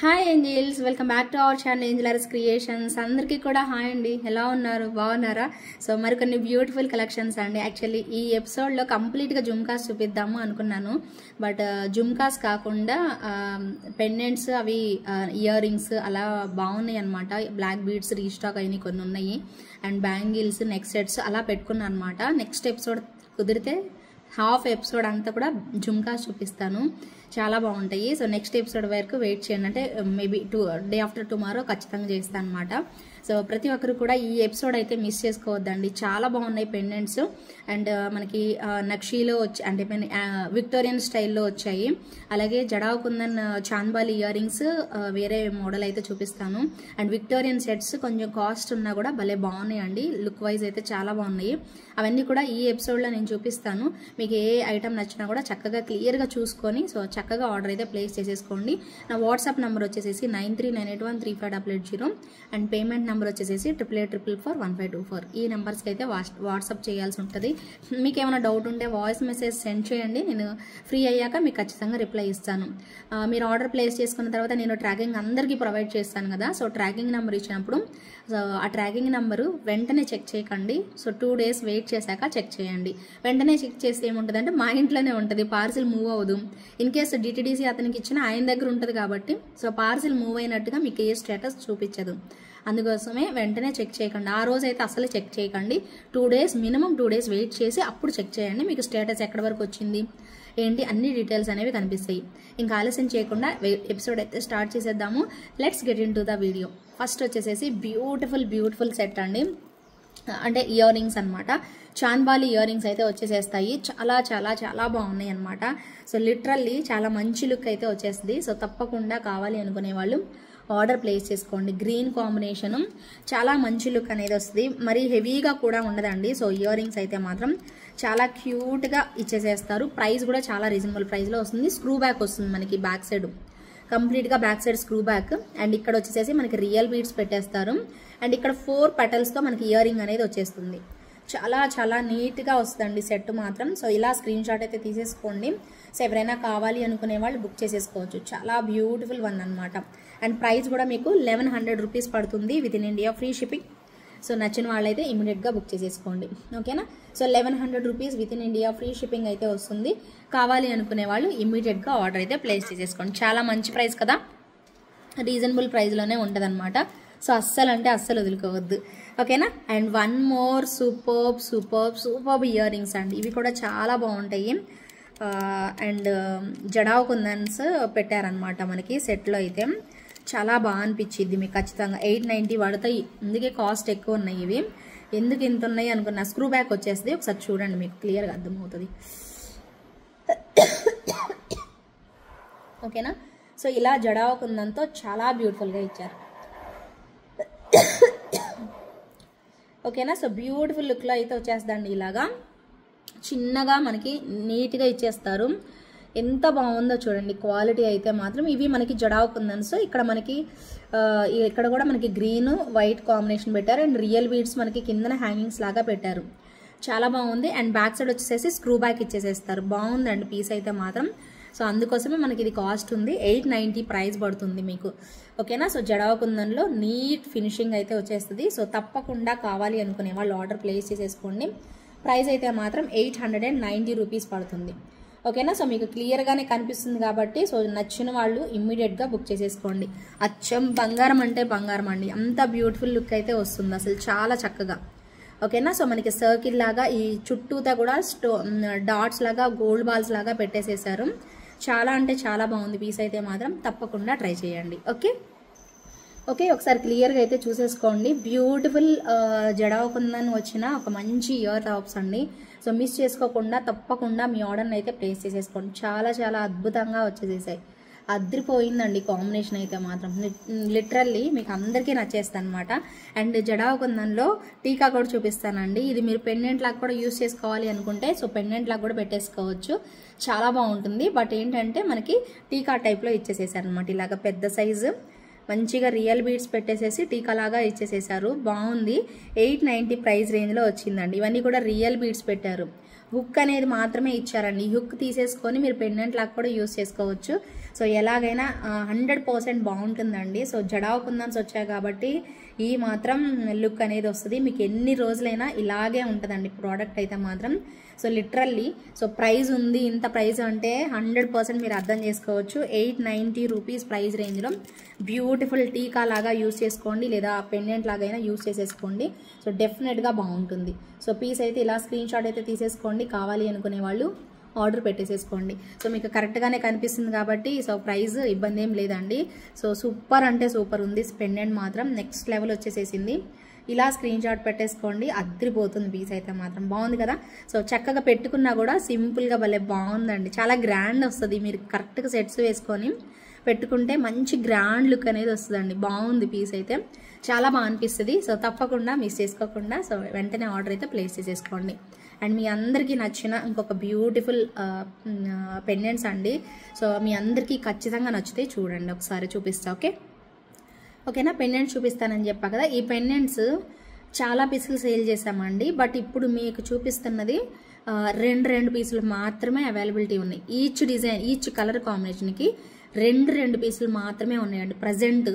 Hi angels, welcome back to our channel Angelers creations. అందరికీ కూడా hi అండి. ఎలా ఉన్నారు? బాగున్నారా? సో మరికొన్ని బ్యూటిఫుల్ కలెక్షన్స్ అండి. యాక్చువల్లీ ఈ ఎపిసోడ్లో కంప్లీట్గా జుమ్కాస్ చూపిద్దాము అనుకున్నాను, బట్ జుమ్కాస్ కాకుండా పెండెంట్స్, అవి ఇయర్ రింగ్స్ అలా బాగున్నాయి అనమాట. బ్లాక్ బీడ్స్ రీస్టాక్ అయినాయి కొన్ని ఉన్నాయి, అండ్ బ్యాంగిల్స్, నెక్ సెట్స్ అలా పెట్టుకున్నాను అనమాట. నెక్స్ట్ ఎపిసోడ్ కుదిరితే హాఫ్ ఎపిసోడ్ అంతా కూడా జుమ్కాస్ చూపిస్తాను, చాలా బాగుంటాయి. సో నెక్స్ట్ ఎపిసోడ్ వరకు వెయిట్ చేయండి, అంటే మేబీ డే ఆఫ్టర్ టుమారో ఖచ్చితంగా చేస్తాను అనమాట. సో ప్రతి ఒక్కరు కూడా ఈ ఎపిసోడ్ అయితే మిస్ చేసుకోవద్దండి, చాలా బాగున్నాయి పెండెంట్స్. అండ్ మనకి నక్షీలో వచ్చి అంటే విక్టోరియన్ స్టైల్లో వచ్చాయి. అలాగే జడావ్ కుందన్ చాంద్బాలి ఇయర్ రింగ్స్ వేరే మోడల్ అయితే చూపిస్తాను. అండ్ విక్టోరియన్ సెట్స్ కొంచెం కాస్ట్ ఉన్నా కూడా భలే బాగున్నాయి అండి, లుక్ వైజ్ అయితే చాలా బాగున్నాయి. అవన్నీ కూడా ఈ ఎపిసోడ్లో నేను చూపిస్తాను. మీకు ఏ ఐటమ్ నచ్చినా కూడా చక్కగా క్లియర్గా చూసుకొని సో చక్కగా ఆర్డర్ అయితే ప్లేస్ చేసేసుకోండి. నా వాట్సాప్ నెంబర్ వచ్చేసి 9398135880 అండ్ పేమెంట్ నెంబర్ వచ్చేసి 8888441524. ఈ నెంబర్స్కి అయితే వాట్సాప్ చేయాల్సి ఉంటుంది. మీకు ఏమైనా డౌట్ ఉంటే వాయిస్ మెసేజ్ సెండ్ చేయండి, నేను ఫ్రీ అయ్యాక మీకు ఖచ్చితంగా రిప్లై ఇస్తాను. మీరు ఆర్డర్ ప్లేస్ చేసుకున్న తర్వాత నేను ట్రాకింగ్ అందరికీ ప్రొవైడ్ చేస్తాను కదా, సో ట్రాకింగ్ నెంబర్ ఇచ్చినప్పుడు ఆ ట్రాకింగ్ నెంబరు వెంటనే చెక్ చేయకండి. సో 2 days వెయిట్ చేశాక చెక్ చేయండి. వెంటనే చెక్ చేస్తే ఏముంటుందంటే మా ఇంట్లోనే ఉంటుంది, పార్సిల్ మూవ్ అవ్వదు. ఇన్ కేసు డిటిడిసి అతనికి ఇచ్చిన ఆయన దగ్గర ఉంటుంది కాబట్టి సో పార్సిల్ మూవ్ అయినట్టుగా మీకు ఏ స్టేటస్ చూపించదు. అందుకోసమే వెంటనే చెక్ చేయకండి. ఆ రోజు అయితే అసలు చెక్ చేయకండి. 2 days మినిమం 2 days వెయిట్ చేసి అప్పుడు చెక్ చేయండి. మీకు స్టేటస్ ఎక్కడి వరకు వచ్చింది ఏంటి అన్ని డీటెయిల్స్ అనేవి కనిపిస్తాయి. ఇంకా ఆలస్యం చేయకుండా ఎపిసోడ్ అయితే స్టార్ట్ చేసేద్దాము. Let's get into the video. First వచ్చేసి బ్యూటిఫుల్ సెట్ అండి, అంటే ఇయర్ రింగ్స్ అనమాట. చాంద్బాలి ఇయర్ రింగ్స్ అయితే వచ్చేసేస్తాయి, చాలా చాలా చాలా బాగున్నాయి అనమాట. సో లిటరల్లీ చాలా మంచి లుక్ అయితే వచ్చేస్తుంది. సో తప్పకుండా కావాలి అనుకునే వాళ్ళు ఆర్డర్ ప్లేస్ చేసుకోండి. గ్రీన్ కాంబినేషను చాలా మంచి లుక్ అనేది వస్తుంది, మరీ హెవీగా కూడా ఉండదండి. సో ఇయర్ రింగ్స్ అయితే మాత్రం చాలా క్యూట్గా ఇచ్చేసేస్తారు. ప్రైస్ కూడా చాలా రీజనబుల్ ప్రైస్లో వస్తుంది. స్క్రూ బ్యాక్ వస్తుంది మనకి బ్యాక్ సైడ్, కంప్లీట్గా back side screw back. And ఇక్కడ వచ్చేసి మనకి రియల్ బీడ్స్ పెట్టేస్తారు. అండ్ ఇక్కడ 4 petals తో మనకి ఇయర్ రింగ్ అనేది వచ్చేస్తుంది. చాలా చాలా నీట్గా వస్తుందండి సెట్ మాత్రం. సో ఇలా స్క్రీన్ షాట్ అయితే తీసేసుకోండి. సో ఎవరైనా కావాలి అనుకునే వాళ్ళు బుక్ చేసేసుకోవచ్చు. చాలా బ్యూటిఫుల్ వన్ అనమాట. అండ్ ప్రైస్ కూడా మీకు 1100 rupees పడుతుంది with in India, free shipping. So నచ్చిన వాళ్ళైతే ఇమీడియట్గా బుక్ చేసేసుకోండి, ఓకేనా. So 1100 rupees with in India, free shipping అయితే వస్తుంది. కావాలి అనుకునే వాళ్ళు ఇమీడియట్గా ఆర్డర్ అయితే ప్లేస్ చేసేసుకోండి. చాలా మంచి ప్రైస్ కదా, రీజనబుల్ ప్రైస్లోనే ఉంటుంది అనమాట. సో అస్సలు వదులుకోవద్దు, ఓకేనా. And one more superb ear rings అండి. ఇవి కూడా చాలా బాగుంటాయి. అండ్ జడావ్ కుందన్స్ పెట్టారనమాట మనకి సెట్లో అయితే. చాలా బాగా అనిపించింది మీకు ఖచ్చితంగా. 890 పడతాయి, అందుకే కాస్ట్ ఎక్కువ ఉన్నాయి. ఇవి ఎందుకు ఇంత ఉన్నాయి అనుకున్నా. స్క్రూ బ్యాక్ వచ్చేస్తుంది, ఒకసారి చూడండి మీకు క్లియర్గా అర్థమవుతుంది, ఓకేనా. సో ఇలా జడావ్ కుందన్తో చాలా బ్యూటిఫుల్గా ఇచ్చారు, ఓకేనా. సో బ్యూటిఫుల్ లుక్లో అయితే వచ్చేస్తుందండి. ఇలాగా చిన్నగా మనకి నీట్గా ఇచ్చేస్తారు. ఎంత బాగుందో చూడండి క్వాలిటీ అయితే మాత్రం. ఇవి మనకి జడావ్ కుందన్స్. ఇక్కడ మనకి ఇక్కడ కూడా మనకి గ్రీన్ వైట్ కాంబినేషన్ పెట్టారు. అండ్ రియల్ బీడ్స్ మనకి కిందన హ్యాంగింగ్స్ లాగా పెట్టారు, చాలా బాగుంది. అండ్ బ్యాక్ సైడ్ వచ్చేసి స్క్రూ బ్యాక్ ఇచ్చేసేస్తారు. బాగుందండి పీస్ అయితే మాత్రం. సో అందుకోసమే మనకి ఇది కాస్ట్ ఉంది, 890 ప్రైస్ పడుతుంది మీకు, ఓకేనా. సో జడావ్ కుందన్లో నీట్ ఫినిషింగ్ అయితే వచ్చేస్తుంది. సో తప్పకుండా కావాలి అనుకునే వాళ్ళు ఆర్డర్ ప్లేస్ చేసేసుకోండి. ప్రైస్ అయితే మాత్రం 890 rupees పడుతుంది, ఓకేనా. సో మీకు క్లియర్గానే కనిపిస్తుంది కాబట్టి సో నచ్చిన వాళ్ళు ఇమ్మీడియట్గా బుక్ చేసేసుకోండి. అచ్చం బంగారం అంటే బంగారం అండి, అంత బ్యూటిఫుల్ లుక్ అయితే వస్తుంది అసలు, చాలా చక్కగా, ఓకేనా. సో మనకి సర్కిల్ లాగా ఈ చుట్టూతా కూడా డాట్స్ లాగా గోల్డ్ బాల్స్ లాగా పెట్టేసేసారు. చాలా అంటే చాలా బాగుంది పీస్ అయితే మాత్రం. తప్పకుండా ట్రై చేయండి, ఓకే. ఒకసారి క్లియర్గా అయితే చూసేసుకోండి. బ్యూటిఫుల్ జడావ్ కుందన్ వచ్చిన ఒక మంచి ఇయర్ టాప్స్ అండి. సో మిస్ చేసుకోకుండా తప్పకుండా మీ ఆర్డర్ని అయితే ప్లేస్ చేసేసుకోండి. చాలా చాలా అద్భుతంగా వచ్చేసేసాయి, అద్రిపోయిందండి కాంబినేషన్ అయితే మాత్రం. లిటరల్లీ మీకు అందరికీ నచ్చేస్తుంది అనమాట. అండ్ జడావ్ కుందన్లో టీకా కూడా చూపిస్తానండి. ఇది మీరు పెండెంట్ లాగా కూడా యూస్ చేసుకోవాలి అనుకుంటే సో పెండెంట్ లాగా కూడా పెట్టేసుకోవచ్చు, చాలా బాగుంటుంది. బట్ ఏంటంటే మనకి టీకా టైప్లో ఇచ్చేసేసారు అనమాట. ఇలాగ పెద్ద సైజు మంచిగా రియల్ బీడ్స్ పెట్టేసేసి టీకా లాగా ఇచ్చేసేసారు, బాగుంది. 890 ప్రైస్ రేంజ్లో వచ్చిందండి. ఇవన్నీ కూడా రియల్ బీడ్స్ పెట్టారు. హుక్ అనేది మాత్రమే ఇచ్చారండి. హుక్ తీసేసుకొని మీరు పెండెంట్ లాగా కూడా యూస్ చేసుకోవచ్చు. సో ఎలాగైనా 100% బాగుంటుందండి. సో జడావ్ కుందన్స్ వచ్చాయి కాబట్టి ఈ మాత్రం లుక్ అనేది వస్తుంది. మీకు ఎన్ని రోజులైనా ఇలాగే ఉంటుందండి ప్రోడక్ట్ అయితే మాత్రం. సో లిటరల్లీ సో ప్రైస్ ఉంది, ఇంత ప్రైస్ అంటే 100% మీరు అర్థం చేసుకోవచ్చు. 890 రూపీస్ ప్రైస్ రేంజ్లో బ్యూటిఫుల్ టీకా లాగా యూస్ చేసుకోండి, లేదా పెండెంట్ లాగైనా యూస్ చేసేసుకోండి. సో డెఫినెట్గా బాగుంటుంది. సో పీస్ అయితే ఇలా స్క్రీన్ షాట్ అయితే తీసేసుకోండి, కావాలి అనుకునే వాళ్ళు ఆర్డర్ పెట్టేసేసుకోండి. సో మీకు కరెక్ట్గానే కనిపిస్తుంది కాబట్టి సో ప్రైస్ ఇబ్బంది ఏం లేదండి. సో సూపర్ అంటే సూపర్ ఉంది. పెండెంట్ మాత్రం నెక్స్ట్ లెవెల్ వచ్చేసేసింది. ఇలా స్క్రీన్ షాట్ పెట్టేసుకోండి, అద్దరిపోతుంది పీస్ అయితే మాత్రం. బాగుంది కదా. సో చక్కగా పెట్టుకున్నా కూడా సింపుల్గా భలే బాగుందండి, చాలా గ్రాండ్ వస్తుంది. మీరు కరెక్ట్గా సెట్స్ వేసుకొని పెట్టుకుంటే మంచి గ్రాండ్ లుక్ అనేది వస్తుందండి. బాగుంది పీస్ అయితే, చాలా బాగా అనిపిస్తుంది. సో తప్పకుండా మిస్ చేసుకోకుండా సో వెంటనే ఆర్డర్ అయితే ప్లేస్ చేసేసుకోండి. అండ్ మీ అందరికీ నచ్చిన ఇంకొక బ్యూటిఫుల్ పెండెంట్స్ అండి. సో మీ అందరికీ ఖచ్చితంగా నచ్చితే చూడండి, ఒకసారి చూపిస్తా. ఓకేనా. పెండెంట్స్ చూపిస్తానని చెప్పా కదా. ఈ పెండెంట్స్ చాలా పీసులు సేల్ చేసామండి, బట్ ఇప్పుడు మీకు చూపిస్తున్నది రెండు పీసులు మాత్రమే అవైలబిలిటీ ఉన్నాయి. ఈచ్ డిజైన్, ఈచ్ కలర్ కాంబినేషన్కి రెండు పీసులు మాత్రమే ఉన్నాయండి ప్రజెంట్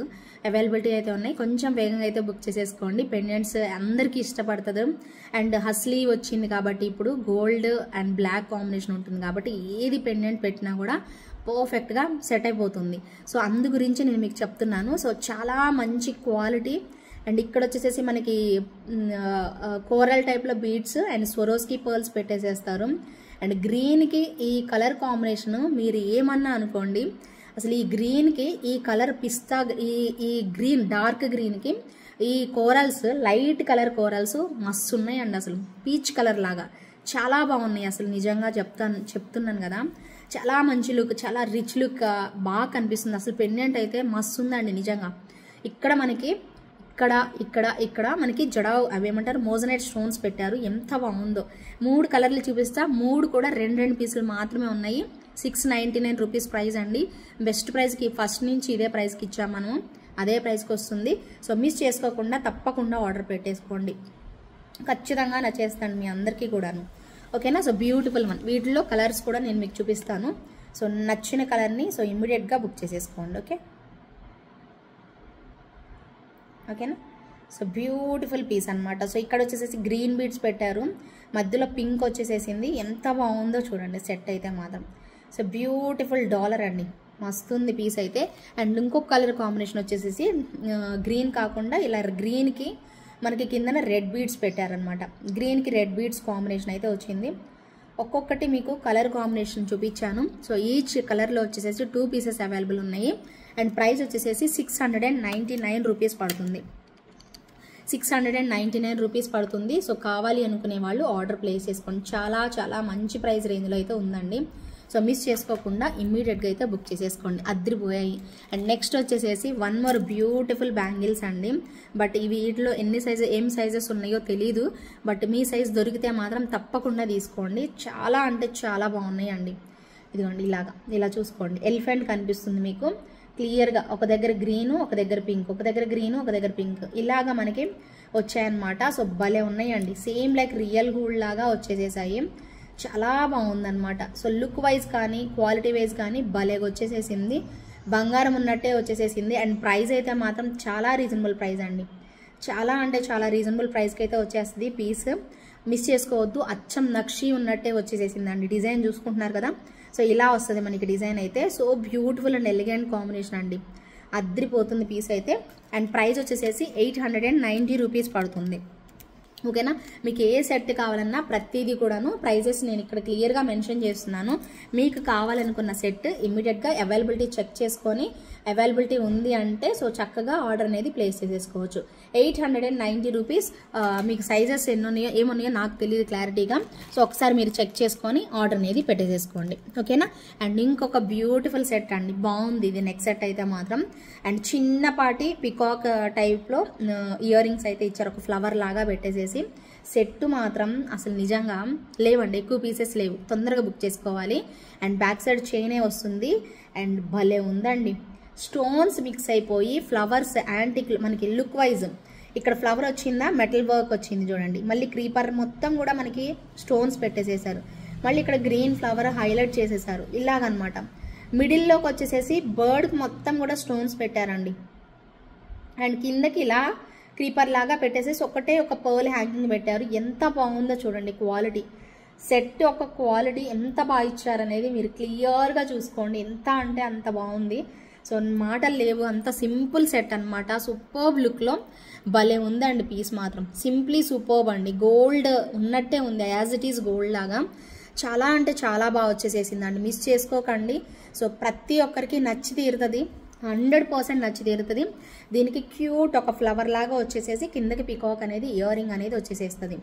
అవైలబిలిటీ అయితే ఉన్నాయి. కొంచెం వేగంగా అయితే బుక్ చేసేసుకోండి. పెండెంట్స్ అందరికీ ఇష్టపడుతుంది. అండ్ హస్లీ వచ్చింది కాబట్టి ఇప్పుడు గోల్డ్ అండ్ బ్లాక్ కాంబినేషన్ ఉంటుంది కాబట్టి ఏది పెండెంట్ పెట్టినా కూడా పర్ఫెక్ట్గా సెట్ అయిపోతుంది. సో అందు గురించి నేను మీకు చెప్తున్నాను. సో చాలా మంచి క్వాలిటీ. అండ్ ఇక్కడ వచ్చేసేసి మనకి కోరల్ టైప్లో బీడ్స్ అండ్ స్వరోస్కి పర్ల్స్ పెట్టేసేస్తారు. అండ్ గ్రీన్కి ఈ కలర్ కాంబినేషన్ మీరు ఏమన్నా అనుకోండి, అసలు ఈ గ్రీన్కి ఈ కలర్ పిస్తా, ఈ గ్రీన్ డార్క్ గ్రీన్కి ఈ కోరల్స్ లైట్ కలర్ కోరల్స్ మస్తు ఉన్నాయండి. అసలు పీచ్ కలర్ లాగా చాలా బాగున్నాయి. అసలు నిజంగా చెప్తున్నాను కదా, చాలా మంచి లుక్, చాలా రిచ్ లుక్ బాగా కనిపిస్తుంది. అసలు పెండెంట్ అయితే మస్తు ఉందండి నిజంగా. ఇక్కడ మనకి ఇక్కడ మనకి జడావ్ అవేమంటారు మోజనైట్ స్టోన్స్ పెట్టారు. ఎంత బాగుందో. 3 కలర్లు చూపిస్తా, 3 కూడా రెండు పీసులు మాత్రమే ఉన్నాయి. 699 రూపీస్ ప్రైస్ అండి. బెస్ట్ ప్రైస్కి ఫస్ట్ నుంచి ఇదే ప్రైస్కి ఇచ్చాం మనం, అదే ప్రైస్కి వస్తుంది. సో మిస్ చేసుకోకుండా తప్పకుండా ఆర్డర్ పెట్టేసుకోండి, ఖచ్చితంగా నచ్చేస్తాను మీ అందరికీ కూడాను. ఓకేనా. So beautiful one. వీటిలో కలర్స్ కూడా నేను మీకు చూపిస్తాను. సో నచ్చిన కలర్ని సో ఇమ్మీడియట్గా బుక్ చేసేసుకోండి. ఓకేనా. సో బ్యూటిఫుల్ పీస్ అనమాట. సో ఇక్కడ వచ్చేసేసి గ్రీన్ బీడ్స్ పెట్టారు, మధ్యలో పింక్ వచ్చేసేసింది. ఎంత బాగుందో చూడండి సెట్ అయితే మాత్రం. సో బ్యూటిఫుల్ డాలర్ అండి, మస్తుంది పీస్ అయితే. అండ్ ఇంకొక కలర్ కాంబినేషన్ వచ్చేసేసి గ్రీన్ కాకుండా ఇలా గ్రీన్కి మనకి కిందన రెడ్ బీడ్స్ పెట్టారనమాట. గ్రీన్కి రెడ్ బీడ్స్ కాంబినేషన్ అయితే వచ్చింది. ఒక్కొక్కటి మీకు కలర్ కాంబినేషన్ చూపించాను. సో ఈచ్ కలర్లో వచ్చేసేసి 2 పీసెస్ అవైలబుల్ ఉన్నాయి. అండ్ ప్రైస్ వచ్చేసేసి 699 రూపీస్ పడుతుంది. 699 రూపీస్ పడుతుంది. సో కావాలి అనుకునే వాళ్ళు ఆర్డర్ ప్లేస్ చేసుకోండి. చాలా చాలా మంచి ప్రైస్ రేంజ్లో అయితే ఉందండి. సో మిస్ చేసుకోకుండా ఇమ్మీడియట్గా అయితే బుక్ చేసేసుకోండి, అద్దరిపోయాయి. అండ్ నెక్స్ట్ వచ్చేసేసి 1 మోర్ బ్యూటిఫుల్ బ్యాంగిల్స్ అండి. బట్ ఇవి వీటిలో ఏం సైజెస్ ఉన్నాయో తెలీదు, బట్ మీ సైజ్ దొరికితే మాత్రం తప్పకుండా తీసుకోండి. చాలా అంటే చాలా బాగున్నాయి అండి. ఇదిగోండి ఇలా చూసుకోండి. ఎలిఫెంట్ కనిపిస్తుంది మీకు క్లియర్గా. ఒక దగ్గర గ్రీను, ఒక దగ్గర పింక్, ఒక దగ్గర గ్రీను, ఒక దగ్గర పింక్, ఇలాగా మనకి వచ్చాయన్నమాట. సో భలే ఉన్నాయండి, సేమ్ లైక్ రియల్ గోల్డ్ లాగా వచ్చేసేసాయి. చాలా బాగుందన్నమాట. సో లుక్ వైజ్ కానీ క్వాలిటీ వైజ్ కానీ భలేగా వచ్చేసేసింది, బంగారం ఉన్నట్టే వచ్చేసేసింది. అండ్ ప్రైస్ అయితే మాత్రం చాలా రీజనబుల్ ప్రైస్ అండి, చాలా అంటే చాలా రీజనబుల్ ప్రైస్కి అయితే వచ్చేస్తుంది పీస్. మిస్ చేసుకోవద్దు, అచ్చం నక్షి ఉన్నట్టే వచ్చేసేసింది అండి. డిజైన్ చూసుకుంటున్నారు కదా, సో ఇలా వస్తుంది మనకి డిజైన్ అయితే. So beautiful and elegant combination అండి, అద్దరిపోతుంది పీస్ అయితే. అండ్ ప్రైస్ వచ్చేసేసి 890 రూపీస్ పడుతుంది. ఓకేనా. మీకు ఏ సెట్ కావాలన్నా ప్రతిదీ కూడాను ప్రైజెస్ నేను ఇక్కడ క్లియర్గా మెన్షన్ చేస్తున్నాను. మీకు కావాలనుకున్న సెట్ ఇమ్మీడియట్గా అవైలబిలిటీ చెక్ చేసుకొని అవైలబిలిటీ ఉంది అంటే సో చక్కగా ఆర్డర్ అనేది ప్లేస్ చేసేసుకోవచ్చు. 890 రూపీస్. మీకు సైజెస్ ఏమున్నాయో నాకు తెలియదు క్లారిటీగా, సో ఒకసారి మీరు చెక్ చేసుకొని ఆర్డర్ అనేది పెట్టేసేసుకోండి. ఓకేనా. అండ్ ఇంకొక బ్యూటిఫుల్ సెట్ అండి, బాగుంది ఇది నెక్ సెట్ అయితే మాత్రం. అండ్ చిన్నపాటి పికాక్ టైప్లో ఇయర్ రింగ్స్ అయితే ఇచ్చారు, ఒక ఫ్లవర్ లాగా పెట్టేసేసి. సెట్ మాత్రం అసలు నిజంగా లేవండి, ఎక్కువ పీసెస్ లేవు, తొందరగా బుక్ చేసుకోవాలి. అండ్ బ్యాక్ సైడ్ చైనే వస్తుంది. అండ్ భలే ఉందండి, స్టోన్స్ మిక్స్ అయిపోయి ఫ్లవర్స్ యాంటిక్ మనకి లుక్ వైజ్. ఇక్కడ ఫ్లవర్ వచ్చిందా, మెటల్ వర్క్ వచ్చింది చూడండి. మళ్ళీ క్రీపర్ మొత్తం కూడా మనకి స్టోన్స్ పెట్టేసేసారు. మళ్ళీ ఇక్కడ గ్రీన్ ఫ్లవర్ హైలైట్ చేసేసారు ఇలాగనమాట. మిడిల్లోకి వచ్చేసేసి బర్డ్కి మొత్తం కూడా స్టోన్స్ పెట్టారండి. అండ్ కిందకి ఇలా క్రీపర్ లాగా పెట్టేసేసి ఒకటే ఒక పర్ల్ హ్యాంగింగ్ పెట్టారు. ఎంత బాగుందో చూడండి క్వాలిటీ. సెట్ ఒక క్వాలిటీ ఎంత బాగా ఇచ్చారనేది మీరు క్లియర్గా చూసుకోండి. ఎంత అంటే అంత బాగుంది. సో మాటలు లేవు, అంత సింపుల్ సెట్ అనమాట. సూపర్బ్ లుక్లో భలే ఉందండి పీస్ మాత్రం. సింప్లీ సూపర్బ్ అండి. గోల్డ్ ఉన్నట్టే ఉంది, యాజ్ ఇట్ ఈస్ గోల్డ్ లాగా. చాలా అంటే చాలా బాగా వచ్చేసేసిందండి. మిస్ చేసుకోకండి. సో ప్రతి ఒక్కరికి నచ్చి తీరుతుంది, 100% నచ్చి తీరుతుంది. దీనికి క్యూట్ ఒక ఫ్లవర్ లాగా వచ్చేసేసి కిందకి పికాక్ అనేది ఇయర్ రింగ్ అనేది వచ్చేసేస్తుంది.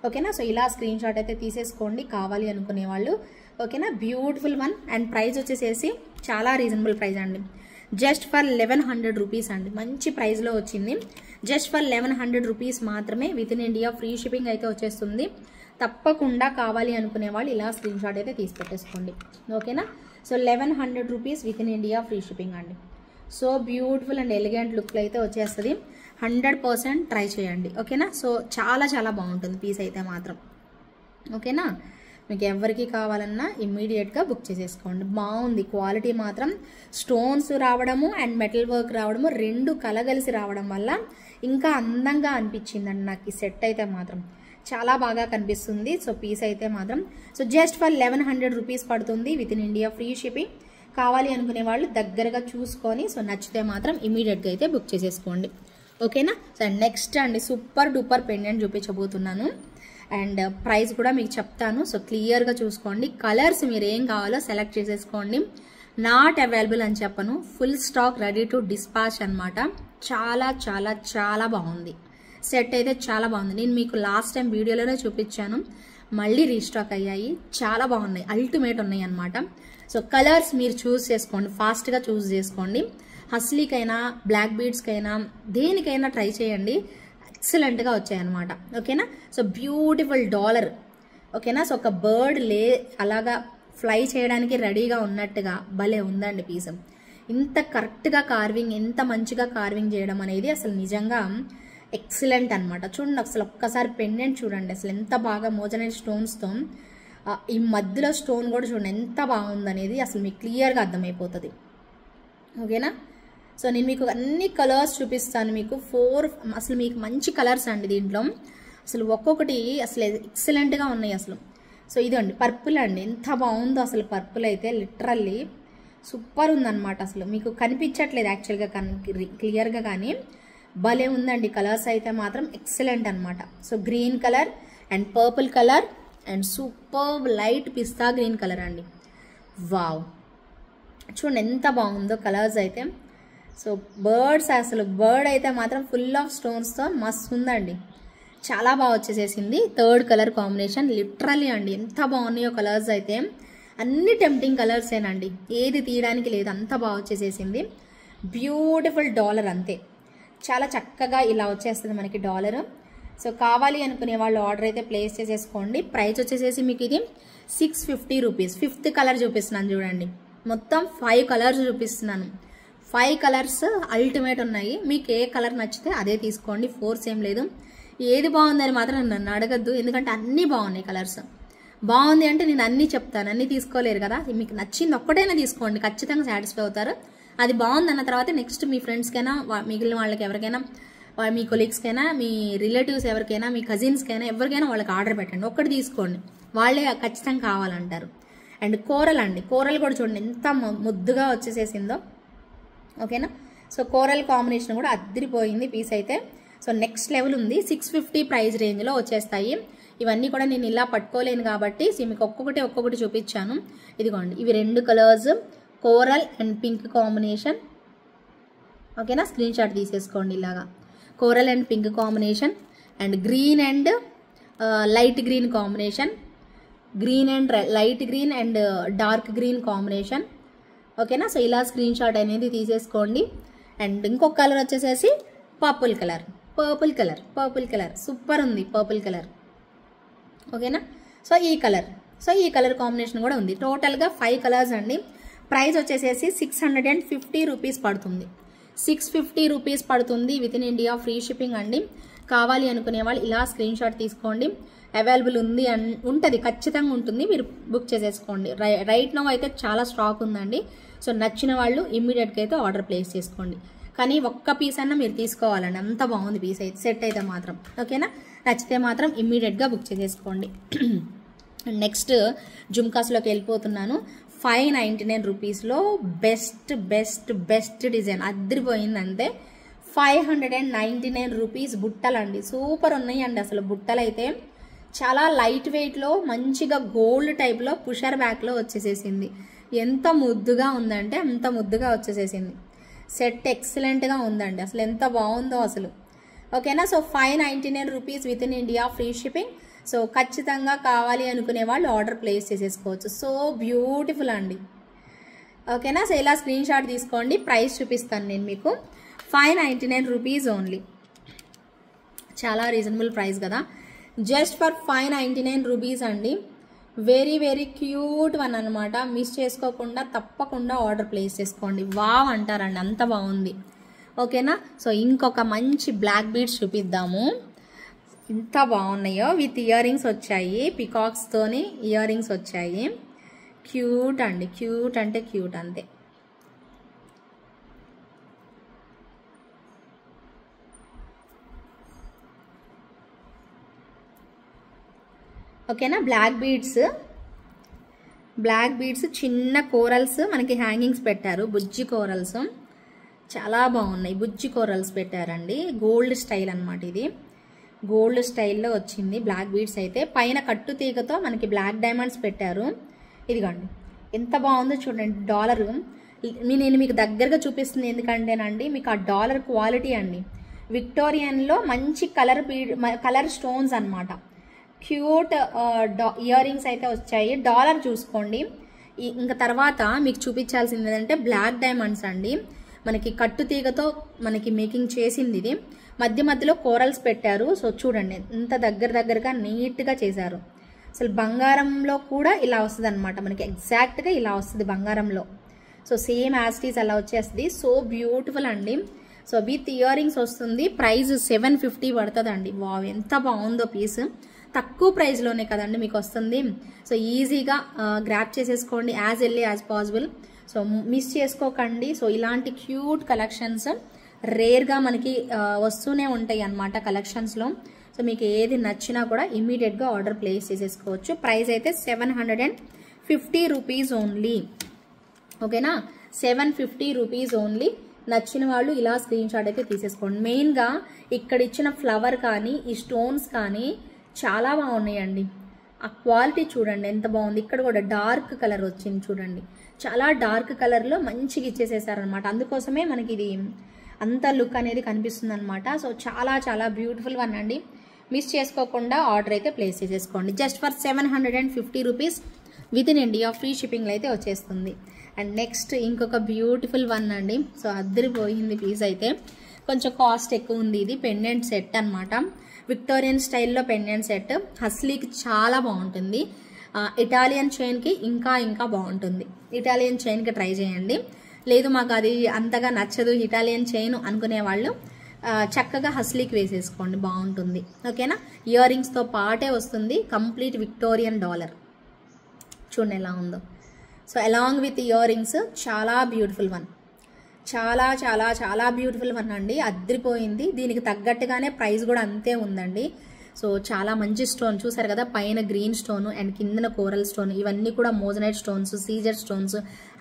ఓకేనా. సో ఇలా స్క్రీన్ షాట్ అయితే తీసేసుకోండి కావాలి అనుకునే వాళ్ళు. ఓకేనా. Beautiful one. అండ్ ప్రైస్ వచ్చేసేసి చాలా రీజనబుల్ ప్రైస్ అండి. జస్ట్ ఫర్ 1100 రూపీస్ అండి. మంచి ప్రైస్లో వచ్చింది. జస్ట్ ఫర్ 1100 రూపీస్ మాత్రమే. With in India free shipping అయితే వచ్చేస్తుంది. తప్పకుండా కావాలి అనుకునే వాళ్ళు ఇలా స్క్రీన్ షాట్ అయితే తీసి పెట్టేసుకోండి. ఓకేనా. So 1100 rupees within India free shipping అండి. సో బ్యూటిఫుల్ అండ్ ఎలిగెంట్ లుక్లో అయితే వచ్చేస్తుంది. 100% ట్రై చేయండి. ఓకేనా. సో చాలా చాలా బాగుంటుంది పీస్ అయితే మాత్రం. ఓకేనా. మీకు ఎవరికి కావాలన్నా ఇమ్మీడియట్గా బుక్ చేసేసుకోండి. బాగుంది క్వాలిటీ మాత్రం. స్టోన్స్ రావడము అండ్ మెటల్ వర్క్ రావడము రెండు కలగలిసి రావడం వల్ల ఇంకా అందంగా అనిపించిందండి నాకు ఈ సెట్ అయితే మాత్రం. చాలా బాగా కనిపిస్తుంది. సో పీస్ అయితే మాత్రం సో జస్ట్ ఫర్ 1100 రూపీస్ పడుతుంది. With in India free shipping. కావాలి అనుకునే వాళ్ళు దగ్గరగా చూసుకొని సో నచ్చితే మాత్రం ఇమీడియట్గా అయితే బుక్ చేసేసుకోండి. ఓకేనా. సో నెక్స్ట్ అండి సూపర్ డూపర్ పెండెంట్ చూపించబోతున్నాను. అండ్ ప్రైస్ కూడా మీకు చెప్తాను. సో క్లియర్గా చూసుకోండి. కలర్స్ మీరు ఏం కావాలో సెలెక్ట్ చేసేసుకోండి. నాట్ అవైలబుల్ అని చెప్పను, full stock ready to dispatch అనమాట. చాలా చాలా చాలా బాగుంది సెట్ అయితే. చాలా బాగుంది. నేను మీకు లాస్ట్ టైం వీడియోలోనే చూపించాను, మళ్ళీ రీస్టాక్ అయ్యాయి. చాలా బాగున్నాయి, అల్టిమేట్ ఉన్నాయి అనమాట. సో కలర్స్ మీరు చూస్ చేసుకోండి, ఫాస్ట్గా చూస్ చేసుకోండి. హస్లీకైనా బ్లాక్ బీడ్స్కైనా దేనికైనా ట్రై చేయండి. ఎక్సలెంట్గా వచ్చాయన్నమాట. ఓకేనా. So beautiful dollar. ఓకేనా. సో ఒక బర్డ్ అలాగా ఫ్లై చేయడానికి రెడీగా ఉన్నట్టుగా భలే ఉందండి పీస్. ఇంత కరెక్ట్గా కార్వింగ్, ఎంత మంచిగా కార్వింగ్ చేయడం అనేది అసలు నిజంగా ఎక్సలెంట్ అనమాట. చూడండి అసలు ఒక్కసారి పెండెంట్ చూడండి అసలు ఎంత బాగా మోజనైట్ స్టోన్స్తో ఈ మధ్యలో స్టోన్ కూడా చూడండి ఎంత బాగుందనేది అసలు మీకు క్లియర్గా అర్థమైపోతుంది. ఓకేనా. సో నేను మీకు అన్ని కలర్స్ చూపిస్తాను. మీకు 4 అసలు మీకు మంచి కలర్స్ అండి దీంట్లో. అసలు ఒక్కొక్కటి అసలు ఎక్సలెంట్గా ఉన్నాయి అసలు. సో ఇదండి పర్పుల్ అండి, ఎంత బాగుందో అసలు. పర్పుల్ అయితే లిటరల్లీ సూపర్ ఉందన్నమాట. అసలు మీకు కనిపించట్లేదు యాక్చువల్గా క్లియర్గా, కానీ భలే ఉందండి. కలర్స్ అయితే మాత్రం ఎక్సలెంట్ అనమాట. So green colour and purple colour and super light pista green colour అండి. వావ్, చూడండి ఎంత బాగుందో కలర్స్ అయితే. సో బర్డ్స్ అసలు బర్డ్ అయితే మాత్రం ఫుల్ ఆఫ్ స్టోన్స్తో మస్తు ఉందండి. చాలా బాగా వచ్చేసేసింది. 3rd కలర్ కాంబినేషన్ లిటరల్లీ అండి ఎంత బాగున్నాయో కలర్స్ అయితే. అన్ని టెంప్టింగ్ కలర్సేనండి, ఏది తీయడానికి లేదు, అంత బాగా వచ్చేసేసింది. బ్యూటిఫుల్ డాలర్ అంతే. చాలా చక్కగా ఇలా వచ్చేస్తుంది మనకి డాలర్. సో కావాలి అనుకునే వాళ్ళు ఆర్డర్ అయితే ప్లేస్ చేసేసుకోండి. ప్రైస్ వచ్చేసేసి మీకు ఇది 650 రూపీస్. 5th కలర్ చూపిస్తున్నాను చూడండి. మొత్తం 5 కలర్స్ చూపిస్తున్నాను. 5 కలర్స్ అల్టిమేట్ ఉన్నాయి. మీకు ఏ కలర్ నచ్చితే అదే తీసుకోండి, ఫోర్స్ ఏం లేదు. ఏది బాగుందని మాత్రం నన్ను అడగద్దు, ఎందుకంటే అన్నీ బాగున్నాయి కలర్స్. బాగుంది అంటే నేను అన్నీ చెప్తాను, అన్నీ తీసుకోలేరు కదా. మీకు నచ్చింది ఒక్కటైనా తీసుకోండి, ఖచ్చితంగా సాటిస్ఫై అవుతారు. అది బాగుందన్న తర్వాత నెక్స్ట్ మీ ఫ్రెండ్స్కైనా మిగిలిన వాళ్ళకి ఎవరికైనా, మీ కొలీగ్స్కైనా, మీ రిలేటివ్స్ ఎవరికైనా, మీ కజిన్స్కైనా ఎవరికైనా వాళ్ళకి ఆర్డర్ పెట్టండి. ఒక్కటి తీసుకోండి, వాళ్ళే ఖచ్చితంగా కావాలంటారు. అండ్ కోరల్ అండి, కోరల్ కూడా చూడండి ఎంత ముద్దుగా వచ్చేసేసిందో. ఓకేనా. సో కోరల్ కాంబినేషన్ కూడా అద్దరిపోయింది పీస్ అయితే. సో నెక్స్ట్ లెవెల్ ఉంది. 650 ప్రైస్ రేంజ్లో వచ్చేస్తాయి. ఇవన్నీ కూడా నేను ఇలా పట్టుకోలేను కాబట్టి మీకు ఒక్కొక్కటి చూపించాను. ఇదిగోండి, ఇవి 2 colours, coral and pink combination. ఓకేనా. స్క్రీన్ షాట్ తీసేసుకోండి ఇలాగా. Coral and pink combination and green and light green combination, green and light green and dark green combination. ఓకేనా. సో ఇలా స్క్రీన్ షాట్ అనేది తీసేసుకోండి. అండ్ ఇంకొక కలర్ వచ్చేసేసి purple colour. Purple colour super ఉంది, పర్పుల్ కలర్. ఓకేనా. సో ఈ colour combination కూడా ఉంది. టోటల్గా 5 కలర్స్ అండి. ప్రైస్ వచ్చేసేసి 650 రూపీస్ పడుతుంది. 650 రూపీస్ పడుతుంది with in India free shipping అండి. కావాలి అనుకునే వాళ్ళు ఇలా స్క్రీన్ షాట్ తీసుకోండి. అవైలబుల్ ఉంది ఉంటుంది, ఖచ్చితంగా ఉంటుంది. మీరు బుక్ చేసేసుకోండి. రైట్ నౌ అయితే చాలా స్టాక్ ఉందండి. సో నచ్చిన వాళ్ళు ఇమ్మీడియట్గా అయితే ఆర్డర్ ప్లేస్ చేసుకోండి. కానీ ఒక్క పీస్ అన్నా మీరు తీసుకోవాలండి, అంత బాగుంది పీస్ అయితే, సెట్ అయితే మాత్రం. ఓకేనా, నచ్చితే మాత్రం ఇమ్మీడియట్గా బుక్ చేసేసుకోండి. నెక్స్ట్ జుమ్కాస్లోకి వెళ్ళిపోతున్నాను. 599 రూపీస్లో బెస్ట్ బెస్ట్ బెస్ట్ డిజైన్ అదిరిపోయింది అంతే. 599 రూపీస్ బుట్టలండి, సూపర్ ఉన్నాయండి అసలు. బుట్టలు అయితే చాలా లైట్ వెయిట్లో మంచిగా గోల్డ్ టైప్లో పుషర్ బ్యాక్లో వచ్చేసేసింది. ఎంత ముద్దుగా ఉందంటే అంత ముద్దుగా వచ్చేసేసింది. సెట్ ఎక్సలెంట్గా ఉందండి, అసలు ఎంత బాగుందో అసలు. ఓకేనా, so 599 rupees within India, free shipping. So ఖచ్చితంగా కావాలి అనుకునే వాళ్ళు ఆర్డర్ ప్లేస్ చేసేసుకోవచ్చు. సో బ్యూటిఫుల్ అండి. ఓకేనా, సో ఇలా స్క్రీన్ షాట్ తీసుకోండి. ప్రైస్ చూపిస్తాను నేను మీకు. 599 రూపీస్ ఓన్లీ, చాలా రీజనబుల్ ప్రైస్ కదా. జస్ట్ ఫర్ 599 రూపీస్ అండి. వెరీ వెరీ క్యూట్ వన్ అనమాట. మిస్ చేసుకోకుండా తప్పకుండా ఆర్డర్ ప్లేస్ చేసుకోండి. వావ్ అంటారండి, అంత బాగుంది. ఓకేనా, సో ఇంకొక మంచి బ్లాక్ బీడ్స్ చూపిద్దాము. ఎంత బాగున్నాయో, విత్ ఇయర్ రింగ్స్ వచ్చాయి, పికాక్స్తోని ఇయర్ రింగ్స్ వచ్చాయి. క్యూట్ అండి, క్యూట్ అంటే క్యూట్ అంతే. ఓకేనా, బ్లాక్ బీడ్స్ చిన్న కోరల్స్ మనకి హ్యాంగింగ్స్ పెట్టారు, బుజ్జి కోరల్స్ చాలా బాగున్నాయి. బుజ్జి కోరల్స్ పెట్టారండి, గోల్డ్ స్టైల్ అనమాట. ఇది గోల్డ్ స్టైల్లో వచ్చింది బ్లాక్ బీడ్స్ అయితే. పైన కట్టు తీగతో మనకి బ్లాక్ డైమండ్స్ పెట్టారు. ఇదిగోండి ఎంత బాగుందో చూడండి. డాలర్ నేను మీకు దగ్గరగా చూపిస్తుంది ఎందుకంటేనండి, మీకు ఆ డాలర్ క్వాలిటీ అండి. విక్టోరియన్లో మంచి కలర్ స్టోన్స్ అనమాట. క్యూట్ ఇయర్ రింగ్స్ అయితే వచ్చాయి. డాలర్ చూసుకోండి. ఇంకా తర్వాత మీకు చూపించాల్సింది ఏంటంటే బ్లాక్ డైమండ్స్ అండి. మనకి కట్టు తీగతో మనకి మేకింగ్ చేసింది ఇది. మధ్య మధ్యలో కోరల్స్ పెట్టారు. సో చూడండి ఎంత దగ్గరగా నీట్గా చేశారు. అసలు బంగారంలో కూడా ఇలా వస్తుంది అనమాట, మనకి ఎగ్జాక్ట్గా ఇలా వస్తుంది బంగారంలో. సో సేమ్ యాస్టీస్ అలా వచ్చేస్తుంది. సో బ్యూటిఫుల్ అండి. సో విత్ ఇయర్ రింగ్స్ వస్తుంది. ప్రైస్ 750 పడుతుందండి. వావ్ ఎంత బాగుందో పీస్. తక్కువ ప్రైస్లోనే కదండి మీకు వస్తుంది. సో ఈజీగా గ్రాప్ చేసేసుకోండి as early as possible. So miss చేసుకోకండి. సో ఇలాంటి క్యూట్ కలెక్షన్స్ రేర్గా మనకి వస్తూనే ఉంటాయి అన్నమాట కలెక్షన్స్లో. సో మీకు ఏది నచ్చినా కూడా ఇమీడియట్గా ఆర్డర్ ప్లేస్ చేసేసుకోవచ్చు. ప్రైస్ అయితే 750 రూపీస్ ఓన్లీ. ఓకేనా, 750 రూపీస్ ఓన్లీ. నచ్చిన వాళ్ళు ఇలా స్క్రీన్ షాట్ అయితే తీసేసుకోండి. మెయిన్గా ఇక్కడ ఇచ్చిన ఫ్లవర్ కానీ ఈ స్టోన్స్ కానీ చాలా బాగున్నాయండి. ఆ క్వాలిటీ చూడండి ఎంత బాగుంది. ఇక్కడ కూడా డార్క్ కలర్ వచ్చింది చూడండి, చాలా డార్క్ కలర్లో మంచిగా ఇచ్చేసేసారనమాట. అందుకోసమే మనకి ఇది అంత లుక్ అనేది కనిపిస్తుంది అనమాట. సో చాలా చాలా బ్యూటిఫుల్ వన్ అండి. మిస్ చేసుకోకుండా ఆర్డర్ అయితే ప్లేస్ చేసేసుకోండి. Just for 750 rupees within India, free షిప్పింగ్లో అయితే వచ్చేస్తుంది. అండ్ నెక్స్ట్ ఇంకొక బ్యూటిఫుల్ వన్ అండి. సో అద్దరిపోయింది పీస్ అయితే. కొంచెం కాస్ట్ ఎక్కువ ఉంది. ఇది పెండెంట్ సెట్ అనమాట. విక్టోరియన్ స్టైల్లో పెండెంట్ సెట్. హస్లీకి చాలా బాగుంటుంది. ఇటాలియన్ చైన్కి ఇంకా బాగుంటుంది. ఇటాలియన్ చైన్కి ట్రై చేయండి. లేదు మాకు అది అంతగా నచ్చదు ఇటాలియన్ చైన్ అనుకునే వాళ్ళు చక్కగా హస్లీకి వేసేసుకోండి, బాగుంటుంది. ఓకేనా, ఇయర్ రింగ్స్తో పాటే వస్తుంది. కంప్లీట్ విక్టోరియన్ డాలర్ చూడండి ఎలా ఉందో. So along with ear rings చాలా బ్యూటిఫుల్ వన్, చాలా చాలా చాలా బ్యూటిఫుల్ వన్ అండి. అద్దరిపోయింది. దీనికి తగ్గట్టుగానే ప్రైస్ కూడా అంతే ఉందండి. సో చాలా మంచి స్టోన్ చూసారు కదా, పైన గ్రీన్ స్టోన్ అండ్ కిందన కోరల్ స్టోన్, ఇవన్నీ కూడా మోజనైట్ స్టోన్స్, సీజర్ స్టోన్స్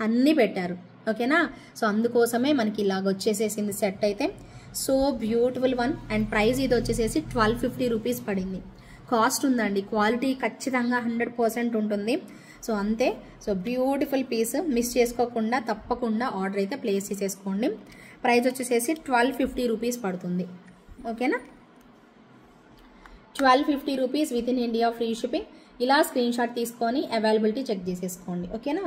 అన్నీ పెట్టారు. ఓకేనా, సో అందుకోసమే మనకి ఇలాగ వచ్చేసేసింది సెట్ అయితే. So beautiful one. And price ఇది వచ్చేసేసి 1250 రూపీస్ పడింది. కాస్ట్ ఉందండి, క్వాలిటీ ఖచ్చితంగా 100% ఉంటుంది. సో అంతే. So beautiful piece. మిస్ చేసుకోకుండా తప్పకుండా ఆర్డర్ అయితే ప్లేస్ చేసేసుకోండి. ప్రైస్ వచ్చేసేసి 1250 రూపీస్ పడుతుంది. ఓకేనా, 1250 rupees within India, free shipping. ఇలా స్క్రీన్ షాట్ తీసుకొని అవైలబిలిటీ చెక్ చేసేసుకోండి. ఓకేనా,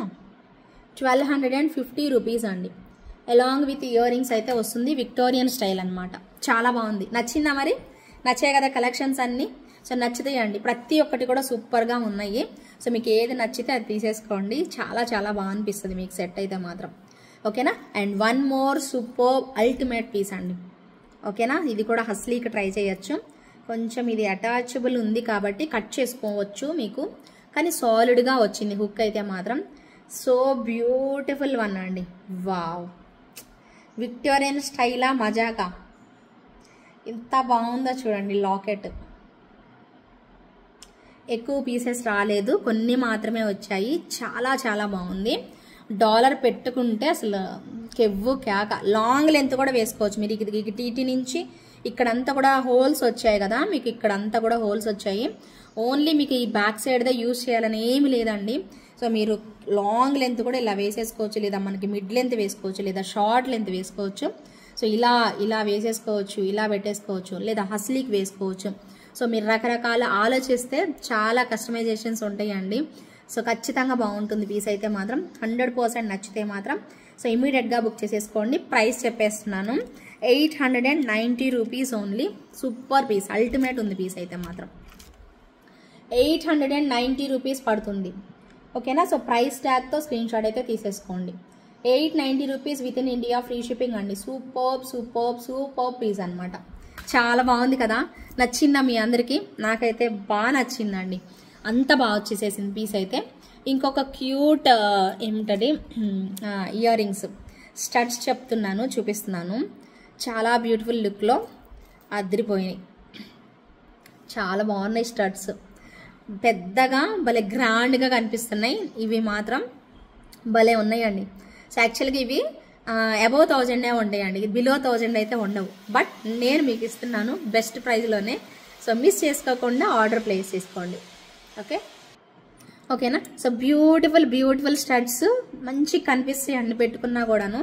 1250 రూపీస్ అండి. అలాంగ్ విత్ ఇయర్ రింగ్స్ అయితే వస్తుంది. విక్టోరియన్ స్టైల్ అనమాట. చాలా బాగుంది. నచ్చిందా మరి? నచ్చాయి కదా కలెక్షన్స్ అన్నీ. సో నచ్చుతాయండి, ప్రతి ఒక్కటి కూడా సూపర్గా ఉన్నాయి. సో మీకు ఏది నచ్చితే అది తీసేసుకోండి. చాలా చాలా బాగా అనిపిస్తుంది మీకు సెట్ అయితే మాత్రం. ఓకేనా, and one more super ultimate piece అండి. ఓకేనా, ఇది కూడా హస్లీకి ట్రై చేయొచ్చు. కొంచెం ఇది అటాచబుల్ ఉంది కాబట్టి కట్ చేసుకోవచ్చు మీకు, కానీ సాలిడ్గా వచ్చింది హుక్ అయితే మాత్రం. సో బ్యూటిఫుల్ వన్ అండి. వావ్, విక్టోరియన్ స్టైలా మజాకా, ఎంత బాగుందో చూడండి. లాకెట్ ఎక్కువ పీసెస్ రాలేదు, కొన్ని మాత్రమే వచ్చాయి. చాలా చాలా బాగుంది. డాలర్ పెట్టుకుంటే అసలు కెవ్వు కేక. లాంగ్ లెంత్ కూడా వేసుకోవచ్చు మీరు. ఇది టీటీ నుంచి ఇక్కడంతా కూడా హోల్స్ వచ్చాయి కదా, మీకు ఇక్కడంతా కూడా హోల్స్ వచ్చాయి. ఓన్లీ మీకు ఈ బ్యాక్ సైడ్దే యూజ్ చేయాలని ఏమి లేదండి. సో మీరు లాంగ్ లెంత్ కూడా ఇలా వేసేసుకోవచ్చు, లేదా మనకి మిడ్ లెంత్ వేసుకోవచ్చు, లేదా షార్ట్ లెంత్ వేసుకోవచ్చు. సో ఇలా వేసేసుకోవచ్చు, ఇలా పెట్టేసుకోవచ్చు, లేదా హస్లీకి వేసుకోవచ్చు. సో మీరు రకరకాల ఆలోచిస్తే చాలా కస్టమైజేషన్స్ ఉంటాయండి. సో ఖచ్చితంగా బాగుంటుంది పీస్ అయితే మాత్రం. 100% నచ్చితే మాత్రం సో ఇమీడియట్గా బుక్ చేసేసుకోండి. ప్రైస్ చెప్పేస్తున్నాను, 890 rupees only. Super piece, ultimate ఉంది పీస్ అయితే మాత్రం. 890 రూపీస్ పడుతుంది. ఓకేనా. సో ప్రైస్ ట్యాగ్తో స్క్రీన్ షాట్ అయితే తీసేసుకోండి. 890 rupees within India, free shipping అండి. సూపర్ పీస్ అనమాట. చాలా బాగుంది కదా. నచ్చిందా మీ అందరికీ? నాకైతే బాగా నచ్చిందండి. అంత బాగా వచ్చేసేసింది పీస్ అయితే. ఇంకొక క్యూట్ ఏమిటది ఇయర్ రింగ్స్ స్టడ్స్ చెప్తున్నాను, చూపిస్తున్నాను. చాలా బ్యూటిఫుల్ లుక్లో అదిరిపోయినాయి. చాలా బాగున్నాయి స్టడ్స్, పెద్దగా భలే గ్రాండ్గా కనిపిస్తున్నాయి. ఇవి మాత్రం భలే ఉన్నాయండి. సో యాక్చువల్గా ఇవి అబౌవ్ 1000 ఉంటాయండి, బిలో 1000 అయితే ఉండవు. బట్ నేను మీకు ఇస్తున్నాను బెస్ట్ ప్రైస్లోనే. సో మిస్ చేసుకోకుండా ఆర్డర్ ప్లేస్ చేసుకోండి. ఓకేనా. సో బ్యూటిఫుల్ స్టడ్స్ మంచి కనిపిస్తాయి అండి, పెట్టుకున్నా కూడాను.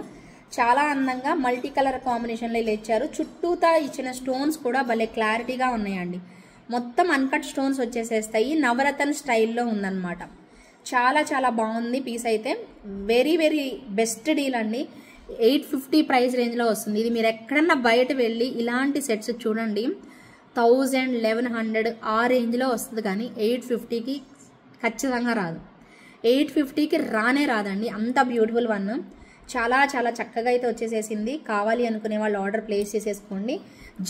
చాలా అందంగా మల్టీ కలర్ కాంబినేషన్లో ఇలా ఇచ్చారు. చుట్టూతా ఇచ్చిన స్టోన్స్ కూడా భలే క్లారిటీగా ఉన్నాయండి. మొత్తం అన్కట్ స్టోన్స్ వచ్చేసేస్తాయి. నవరత్న స్టైల్లో ఉందన్నమాట. చాలా చాలా బాగుంది పీస్ అయితే. వెరీ బెస్ట్ డీల్ అండి. 850 ప్రైస్ రేంజ్లో వస్తుంది. ఇది మీరు ఎక్కడన్నా బయట వెళ్ళి ఇలాంటి సెట్స్ చూడండి, 1000, 1100 ఆ రేంజ్లో వస్తుంది. కానీ 850కి ఖచ్చితంగా రాదు. 850కి రాదండి. అంత బ్యూటిఫుల్ వన్. చాలా చాలా చక్కగా అయితే వచ్చేసేసింది. కావాలి అనుకునే వాళ్ళు ఆర్డర్ ప్లేస్ చేసేసుకోండి.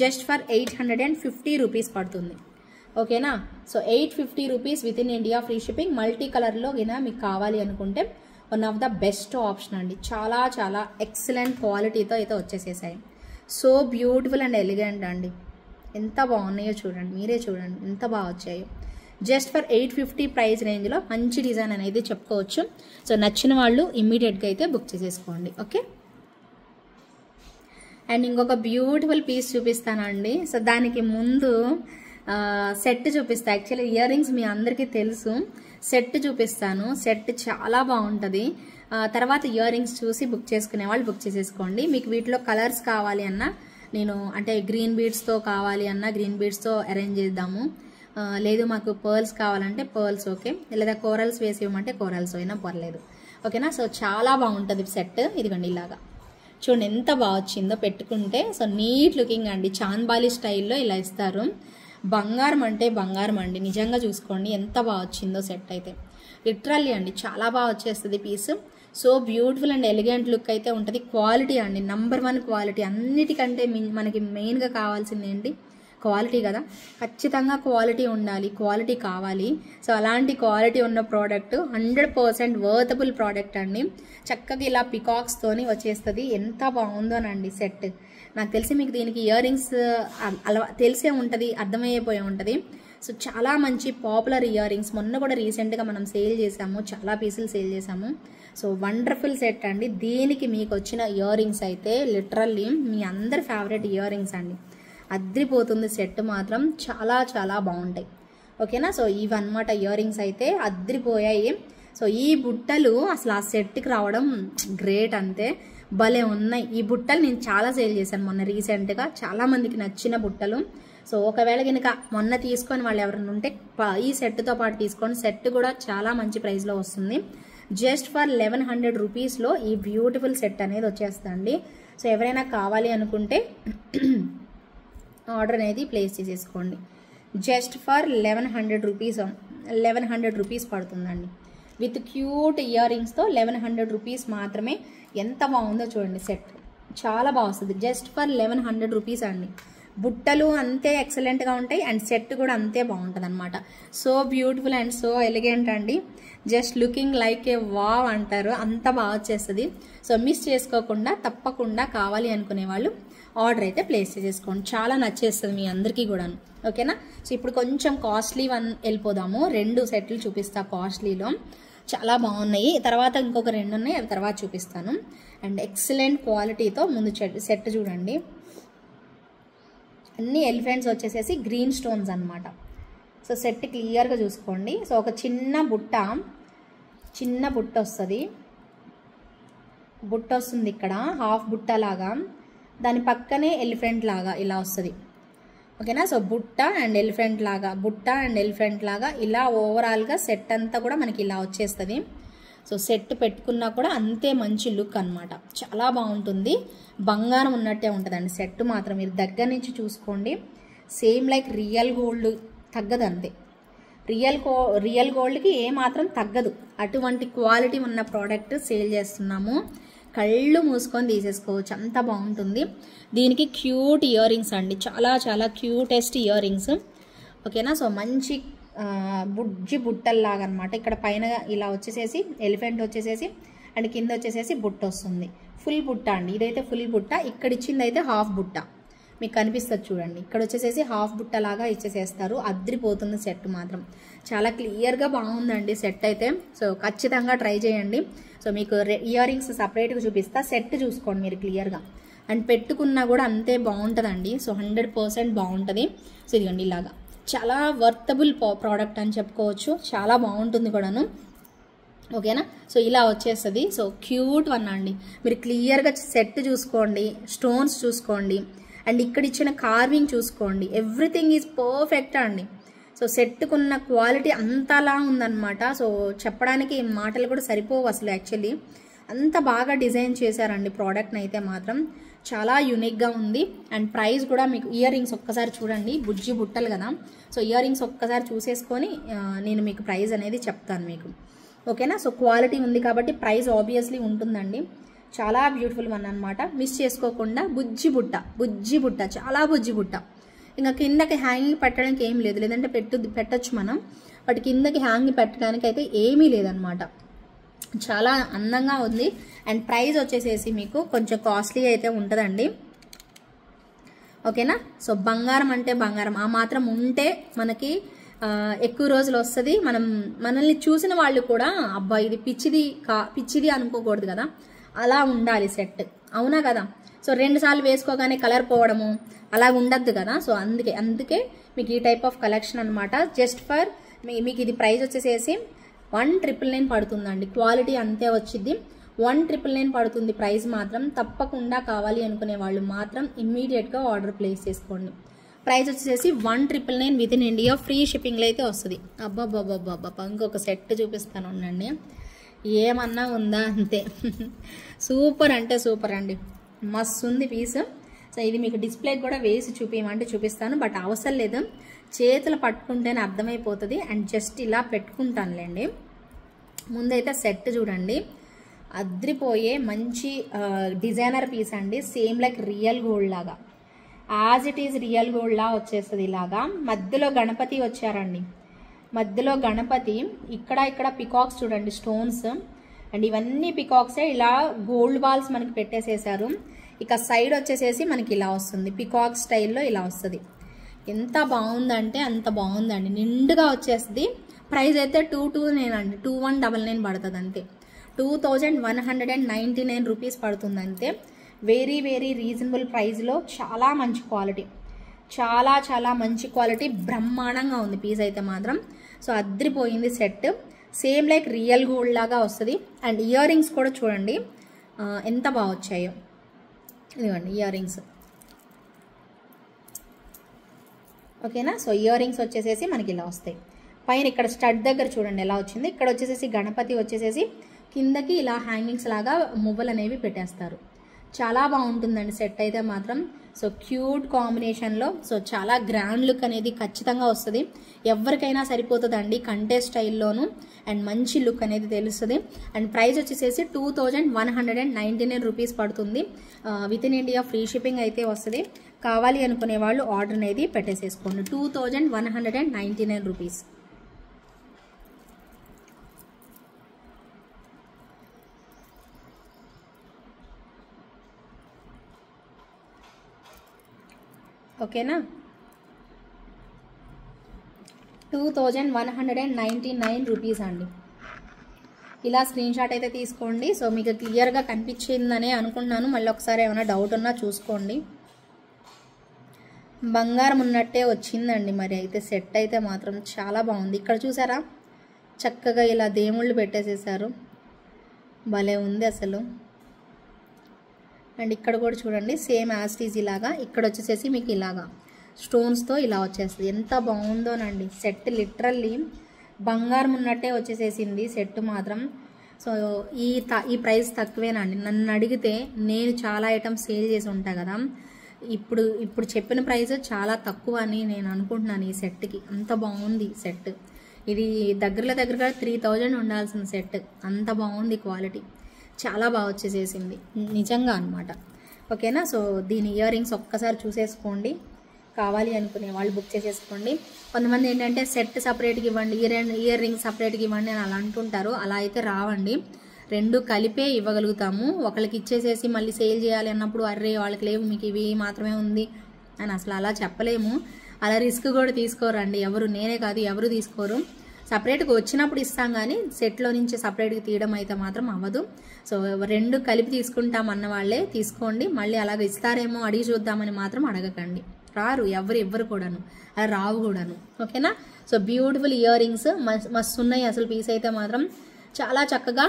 జస్ట్ ఫర్ 850 రూపీస్ పడుతుంది. ఓకేనా. So 850 rupees within India, free shipping. Multi కలర్లో గినా మీకు కావాలి అనుకుంటే one of the best option అండి. చాలా చాలా ఎక్సలెంట్ క్వాలిటీతో అయితే వచ్చేసేసాయి. సో బ్యూటిఫుల్ అండ్ ఎలిగెంట్ అండి. ఎంత బాగున్నాయో చూడండి, మీరే చూడండి ఎంత బాగా వచ్చాయో. జస్ట్ ఫర్ 850 ప్రైస్ రేంజ్లో మంచి డిజైన్ అనేది చెప్పుకోవచ్చు. సో నచ్చిన వాళ్ళు ఇమ్మీడియట్గా అయితే బుక్ చేసేసుకోండి. ఓకే. అండ్ ఇంకొక బ్యూటిఫుల్ పీస్ చూపిస్తానండి. సో దానికి ముందు సెట్ చూపిస్తా. యాక్చువల్లీ ఇయర్ రింగ్స్ మీ అందరికీ తెలుసు, సెట్ చూపిస్తాను. సెట్ చాలా బాగుంటుంది. తర్వాత ఇయర్ రింగ్స్ చూసి బుక్ చేసుకునే వాళ్ళు బుక్ చేసేసుకోండి. మీకు వీటిలో కలర్స్ కావాలి అన్నా నేను అంటే గ్రీన్ బీడ్స్తో కావాలి అన్నా గ్రీన్ బీడ్స్తో అరేంజ్ చేద్దాము. లేదు మాకు పర్ల్స్ కావాలంటే పర్ల్స్ ఓకే, లేదా కోరల్స్ వేసి ఇవ్వమంటే కోరల్స్ అయినా పర్లేదు. ఓకేనా. సో చాలా బాగుంటుంది సెట్. ఇదిగోండి ఇలాగా చూడండి ఎంత బాగా వచ్చిందో పెట్టుకుంటే. సో నీట్ లుకింగ్ అండి. చాంద్బాలి స్టైల్లో ఇలా ఇస్తారు. బంగారం అంటే బంగారం అండి, నిజంగా చూసుకోండి ఎంత బాగా వచ్చిందో సెట్ అయితే. లిటరల్లీ అండి చాలా బాగా వచ్చేస్తుంది piece. So beautiful and elegant look అయితే ఉంటుంది. క్వాలిటీ అండి, నంబర్ 1 క్వాలిటీ. అన్నిటికంటే మనకి మెయిన్గా కావాల్సింది ఏంటి? క్వాలిటీ కదా. ఖచ్చితంగా క్వాలిటీ ఉండాలి, క్వాలిటీ కావాలి. సో అలాంటి క్వాలిటీ ఉన్న ప్రోడక్ట్ 100% వర్తబుల్ ప్రోడక్ట్ అండి. చక్కగా ఇలా పికాక్స్తోని వచ్చేస్తుంది. ఎంత బాగుందోనండి సెట్. నాకు తెలిసి మీకు దీనికి ఇయర్ రింగ్స్ అలా తెలిసే ఉంటుంది, అర్థమైపోయి ఉంటుంది. సో చాలా మంచి పాపులర్ ఇయర్ రింగ్స్. మొన్న కూడా రీసెంట్గా మనం సేల్ చేసాము, చాలా పీసులు సేల్ చేసాము. సో వండర్ఫుల్ సెట్ అండి. దీనికి మీకు వచ్చిన ఇయర్ రింగ్స్ అయితే లిటరల్లీ మీ అందరి ఫేవరెట్ ఇయర్ రింగ్స్ అండి. అద్రిపోతుంది సెట్ మాత్రం. చాలా చాలా బాగుంటాయి. ఓకేనా. సో ఇవన్నమాట ఇయర్ రింగ్స్ అయితే అద్రిపోయాయి. సో ఈ బుట్టలు అసలు ఆ సెట్కి రావడం గ్రేట్ అంతే. భలే ఉన్నాయి ఈ బుట్టలు. నేను చాలా సేల్ చేశాను మొన్న రీసెంట్గా, చాలా మందికి నచ్చిన బుట్టలు. సో ఒకవేళ కనుక మొన్న తీసుకొని వాళ్ళు ఎవరైనా ఉంటే ఈ సెట్తో పాటు తీసుకోండి. సెట్ కూడా చాలా మంచి ప్రైస్లో వస్తుంది. జస్ట్ ఫర్ 1100 రూపీస్లో ఈ బ్యూటిఫుల్ సెట్ అనేది వచ్చేస్తుంది. సో ఎవరైనా కావాలి అనుకుంటే ఆర్డర్ అనేది ప్లేస్ చేసేసుకోండి. జస్ట్ ఫర్ 1100 రూపీస్ పడుతుందండి. విత్ క్యూట్ ఇయర్ రింగ్స్తో 1100 రూపీస్ మాత్రమే. ఎంత బాగుందో చూడండి సెట్, చాలా బాగా వస్తుంది. జస్ట్ ఫర్ 1100 రూపీస్ అండి. బుట్టలు అంతే ఎక్సలెంట్గా ఉంటాయి అండ్ సెట్ కూడా అంతే బాగుంటుంది అనమాట. So beautiful and so elegant అండి. Just looking like a wow అంటారు, అంత బాగా వచ్చేస్తుంది. సో మిస్ చేసుకోకుండా తప్పకుండా కావాలి అనుకునే వాళ్ళు ఆర్డర్ అయితే ప్లేస్ చేసుకోండి, చాలా నచ్చేస్తుంది మీ అందరికీ కూడాను. ఓకేనా. సో ఇప్పుడు కొంచెం కాస్ట్లీ వన్ వెళ్ళిపోదాము. 2 సెట్లు చూపిస్తా కాస్ట్లీలో, చాలా బాగున్నాయి. తర్వాత ఇంకొక 2 ఉన్నాయి, అవి తర్వాత చూపిస్తాను. అండ్ ఎక్సలెంట్ క్వాలిటీతో ముందు సెట్ చూడండి. అన్ని ఎలిఫెంట్స్ వచ్చేసేసి గ్రీన్ స్టోన్స్ అనమాట. సో సెట్ క్లియర్గా చూసుకోండి. సో ఒక చిన్న బుట్ట వస్తుంది, ఇక్కడ హాఫ్ బుట్ట లాగా, దాని పక్కనే ఎలిఫెంట్ లాగా ఇలా వస్తుంది. ఓకేనా. సో బుట్ట అండ్ ఎలిఫెంట్ లాగా ఇలా ఓవరాల్గా సెట్ అంతా కూడా మనకి ఇలా వచ్చేస్తుంది. సో సెట్ పెట్టుకున్నా కూడా అంతే మంచి లుక్ అనమాట, చాలా బాగుంటుంది. బంగారం ఉన్నట్టే ఉంటుందండి సెట్ మాత్రం. మీరు దగ్గర నుంచి చూసుకోండి, సేమ్ లైక్ రియల్ గోల్డ్, తగ్గదు అంతే. రియల్ గోల్డ్కి ఏమాత్రం తగ్గదు, అటువంటి క్వాలిటీ ఉన్న ప్రోడక్ట్ సేల్ చేస్తున్నాము. కళ్ళు మూసుకొని తీసేసుకోవచ్చు, అంత బాగుంటుంది. దీనికి క్యూట్ ఇయర్ రింగ్స్ అండి, చాలా చాలా క్యూటెస్ట్ ఇయర్ రింగ్స్. ఓకేనా. సో మంచి బుజ్జి బుట్టల్లాగా అనమాట. ఇక్కడ పైన ఇలా వచ్చేసేసి ఎలిఫెంట్ వచ్చేసేసి అండ్ కింద వచ్చేసేసి బుట్ట వస్తుంది. ఫుల్ బుట్ట అండి, ఇదైతే ఫుల్ బుట్ట. ఇక్కడ ఇచ్చింది అయితే హాఫ్ బుట్ట, మీకు కనిపిస్తుంది చూడండి. ఇక్కడ వచ్చేసేసి హాఫ్ బుట్ట లాగా ఇచ్చేసేస్తారు, అద్రిపోతుంది సెట్ మాత్రం. చాలా క్లియర్గా బాగుందండి సెట్ అయితే. సో ఖచ్చితంగా ట్రై చేయండి. సో మీకు ఇయర్ రింగ్స్ సపరేట్గా చూపిస్తా, సెట్ చూసుకోండి మీరు క్లియర్గా. అండ్ పెట్టుకున్నా కూడా అంతే బాగుంటుందండి. సో 100% బాగుంటుంది. సో ఇదిగోండి ఇలాగా చాలా వర్తబుల్ ప్రోడక్ట్ అని చెప్పుకోవచ్చు, చాలా బాగుంటుంది కూడాను. ఓకేనా. సో ఇలా వచ్చేస్తుంది. సో క్యూట్ వన్ అండి, మీరు క్లియర్గా సెట్ చూసుకోండి, స్టోన్స్ చూసుకోండి అండ్ ఇక్కడ ఇచ్చిన కార్వింగ్ చూసుకోండి, ఎవ్రీథింగ్ ఈజ్ పర్ఫెక్ట్ అండి. సో సెట్కున్న క్వాలిటీ అంతలా ఉందన్నమాట. సో చెప్పడానికి మాటలు కూడా సరిపోవు అసలు. యాక్చువల్లీ అంత బాగా డిజైన్ చేశారండి ప్రోడక్ట్ని అయితే మాత్రం, చాలా యూనిక్గా ఉంది. అండ్ ప్రైస్ కూడా మీకు ఇయర్ రింగ్స్ ఒక్కసారి చూడండి, బుజ్జి బుట్టలు కదా. సో ఇయర్ రింగ్స్ ఒక్కసారి చూసేసుకొని నేను మీకు ప్రైస్ అనేది చెప్తాను మీకు. ఓకేనా. సో క్వాలిటీ ఉంది కాబట్టి ప్రైస్ ఆబ్వియస్లీ ఉంటుందండి. చాలా బ్యూటిఫుల్ వన్ అనమాట, మిస్ చేసుకోకుండా. బుజ్జి బుట్ట, చాలా బుజ్జి బుట్ట. ఇంకా కిందకి హ్యాంగింగ్ పెట్టడానికి ఏం లేదు, లేదంటే పెట్టచ్చు మనం, బట్ కిందకి హ్యాంగింగ్ పెట్టడానికి అయితే ఏమీ లేదనమాట. చాలా అందంగా ఉంది. అండ్ ప్రైస్ వచ్చేసేసి మీకు కొంచెం కాస్ట్లీ అయితే ఉంటుందండి. ఓకేనా. సో బంగారం అంటే బంగారం, ఆ మాత్రం ఉంటే మనకి ఎక్కువ రోజులు వస్తుంది. మనల్ని చూసిన వాళ్ళు కూడా అబ్బా ఇది పిచ్చిది అనుకోకూడదు కదా, అలా ఉండాలి సెట్, అవునా కదా. సో 2 సార్లు వేసుకోగానే కలర్ పోవడము అలా ఉండద్దు కదా. సో అందుకే మీకు ఈ టైప్ ఆఫ్ కలెక్షన్ అనమాట. జస్ట్ ఫర్ మీకు ఇది ప్రైస్ వచ్చేసేసి 1999 పడుతుందండి. క్వాలిటీ అంతే వచ్చింది, 1999 పడుతుంది ప్రైస్ మాత్రం. తప్పకుండా కావాలి అనుకునే వాళ్ళు మాత్రం ఇమ్మీడియట్గా ఆర్డర్ ప్లేస్ చేసుకోండి. ప్రైస్ వచ్చేసి 1999 విత్ ఇన్ ఇండియా, ఫ్రీ షిప్పింగ్లో అయితే వస్తుంది. అబ్బాబ్బాబ్బాబ్బా ఇంకొక సెట్ చూపిస్తాను ఉండండి, ఏమన్నా ఉందా అంతే. సూపర్ అంటే సూపర్ అండి, మస్తు ఉంది పీస్. సో ఇది మీకు డిస్ప్లే కూడా వేసి చూపించమంటే చూపిస్తాను, బట్ అవసరం లేదు, చేతులు పట్టుకుంటేనే అర్థమైపోతుంది. అండ్ జస్ట్ ఇలా పెట్టుకుంటానులేండి. ముందైతే సెట్ చూడండి, అద్రిపోయే మంచి డిజైనర్ పీస్ అండి. సేమ్ లైక్ రియల్ గోల్డ్ లాగా, as it is real gold లా వచ్చేస్తుంది ఇలాగా. మధ్యలో గణపతి వచ్చారండి, మధ్యలో గణపతి, ఇక్కడ పికాక్స్ చూడండి స్టోన్స్. అండ్ ఇవన్నీ పికాక్సే, ఇలా గోల్డ్ బాల్స్ మనకి పెట్టేసేసారు. ఇక సైడ్ వచ్చేసేసి మనకి ఇలా వస్తుంది, పికాక్ స్టైల్లో ఇలా వస్తుంది. ఎంత బాగుందంటే అంత బాగుందండి, నిండుగా వచ్చేస్తుంది. ప్రైస్ అయితే 2299 అండి, 2199 పడుతుంది అంతే. 2199 రూపీస్ పడుతుంది అంతే. వెరీ వెరీ రీజనబుల్ ప్రైస్లో చాలా మంచి క్వాలిటీ, చాలా చాలా మంచి క్వాలిటీ, బ్రహ్మాండంగా ఉంది పీస్ అయితే మాత్రం. సో అద్రిపోయింది set, same like real gold లాగా వస్తుంది. అండ్ ఇయర్ రింగ్స్ కూడా చూడండి ఎంత బాగా వచ్చాయో, ఇదిగోండి ఇయర్ రింగ్స్. ఓకేనా. సో ఇయర్ రింగ్స్ వచ్చేసేసి మనకి ఇలా వస్తాయి. పైన ఇక్కడ స్టడ్ దగ్గర చూడండి ఎలా వచ్చింది. ఇక్కడ వచ్చేసేసి గణపతి వచ్చేసేసి కిందకి ఇలా హ్యాంగింగ్స్ లాగా మువ్వలు అనేవి పెట్టేస్తారు. చాలా బాగుంటుందండి సెట్ అయితే మాత్రం. సో క్యూట్ కాంబినేషన్లో, సో చాలా గ్రాండ్ లుక్ అనేది ఖచ్చితంగా వస్తుంది. ఎవరికైనా సరిపోతుందండి కంటే స్టైల్లోను, అండ్ మంచి లుక్ అనేది తెలుస్తుంది. అండ్ ప్రైస్ వచ్చేసేసి 2199 రూపీస్ పడుతుంది. With in India free shipping అయితే వస్తుంది. కావాలి అనుకునే వాళ్ళు ఆర్డర్ అనేది పెట్టేసేసుకోండి. 2199 రూపీస్. ఓకేనా, 2199 రూపీస్ అండి. ఇలా స్క్రీన్ షాట్ అయితే తీసుకోండి. సో మీకు క్లియర్గా కనిపించిందనే అనుకుంటున్నాను. మళ్ళీ ఒకసారి ఏమైనా డౌట్ ఉన్నా చూసుకోండి. బంగారం ఉన్నట్టే వచ్చిందండి. మరి అయితే సెట్ అయితే మాత్రం చాలా బాగుంది. ఇక్కడ చూసారా, చక్కగా ఇలా దేవుళ్ళు పెట్టేసేసారు, భలే ఉంది అసలు. అండ్ ఇక్కడ కూడా చూడండి, సేమ్ యాస్టీజ్ ఇలాగా. ఇక్కడ వచ్చేసేసి మీకు ఇలాగా స్టోన్స్తో ఇలా వచ్చేస్తుంది. ఎంత బాగుందోనండి సెట్. లిటరల్లీ బంగారం ఉన్నట్టే వచ్చేసేసింది సెట్ మాత్రం. సో ఈ ప్రైస్ తక్కువేనండి. నన్ను అడిగితే నేను చాలా ఐటమ్స్ సేల్ చేసి ఉంటా కదా, ఇప్పుడు చెప్పిన ప్రైస్ చాలా తక్కువ అని నేను అనుకుంటున్నాను ఈ సెట్కి. అంత బాగుంది సెట్. ఇది దగ్గరగా 3000 ఉండాల్సిన సెట్. అంత బాగుంది క్వాలిటీ, చాలా బాగా వచ్చేసేసింది నిజంగా అనమాట. ఓకేనా, సో దీని ఇయర్ రింగ్స్ ఒక్కసారి చూసేసుకోండి. కావాలి అనుకునే వాళ్ళు బుక్ చేసేసుకోండి. కొంతమంది ఏంటంటే సెట్ సపరేట్గా ఇవ్వండి, ఇయర్ రింగ్స్ సపరేట్గా ఇవ్వండి అని అలా అంటుంటారు. అలా అయితే రావండి, రెండు కలిపే ఇవ్వగలుగుతాము. ఒకరికి ఇచ్చేసేసి మళ్ళీ సేల్ చేయాలి అన్నప్పుడు అర్రే వాళ్ళకి లేవు, మీకు ఇవి మాత్రమే ఉంది అని అసలు అలా చెప్పలేము. అలా రిస్క్ కూడా తీసుకోరండి ఎవరు, నేనే కాదు ఎవరు తీసుకోరు. సపరేట్గా వచ్చినప్పుడు ఇస్తాం కానీ సెట్లో నుంచి సపరేట్గా తీయడం అయితే మాత్రం అవ్వదు. సో రెండు కలిపి తీసుకుంటాం అన్న వాళ్ళే తీసుకోండి. మళ్ళీ అలాగ ఇస్తారేమో అడిగి చూద్దామని మాత్రం అడగకండి, రారు ఎవరు కూడాను, అలా రావు కూడాను. ఓకేనా, సో బ్యూటిఫుల్ ఇయర్ రింగ్స్ మస్తు ఉన్నాయి అసలు. పీస్ అయితే మాత్రం చాలా చక్కగా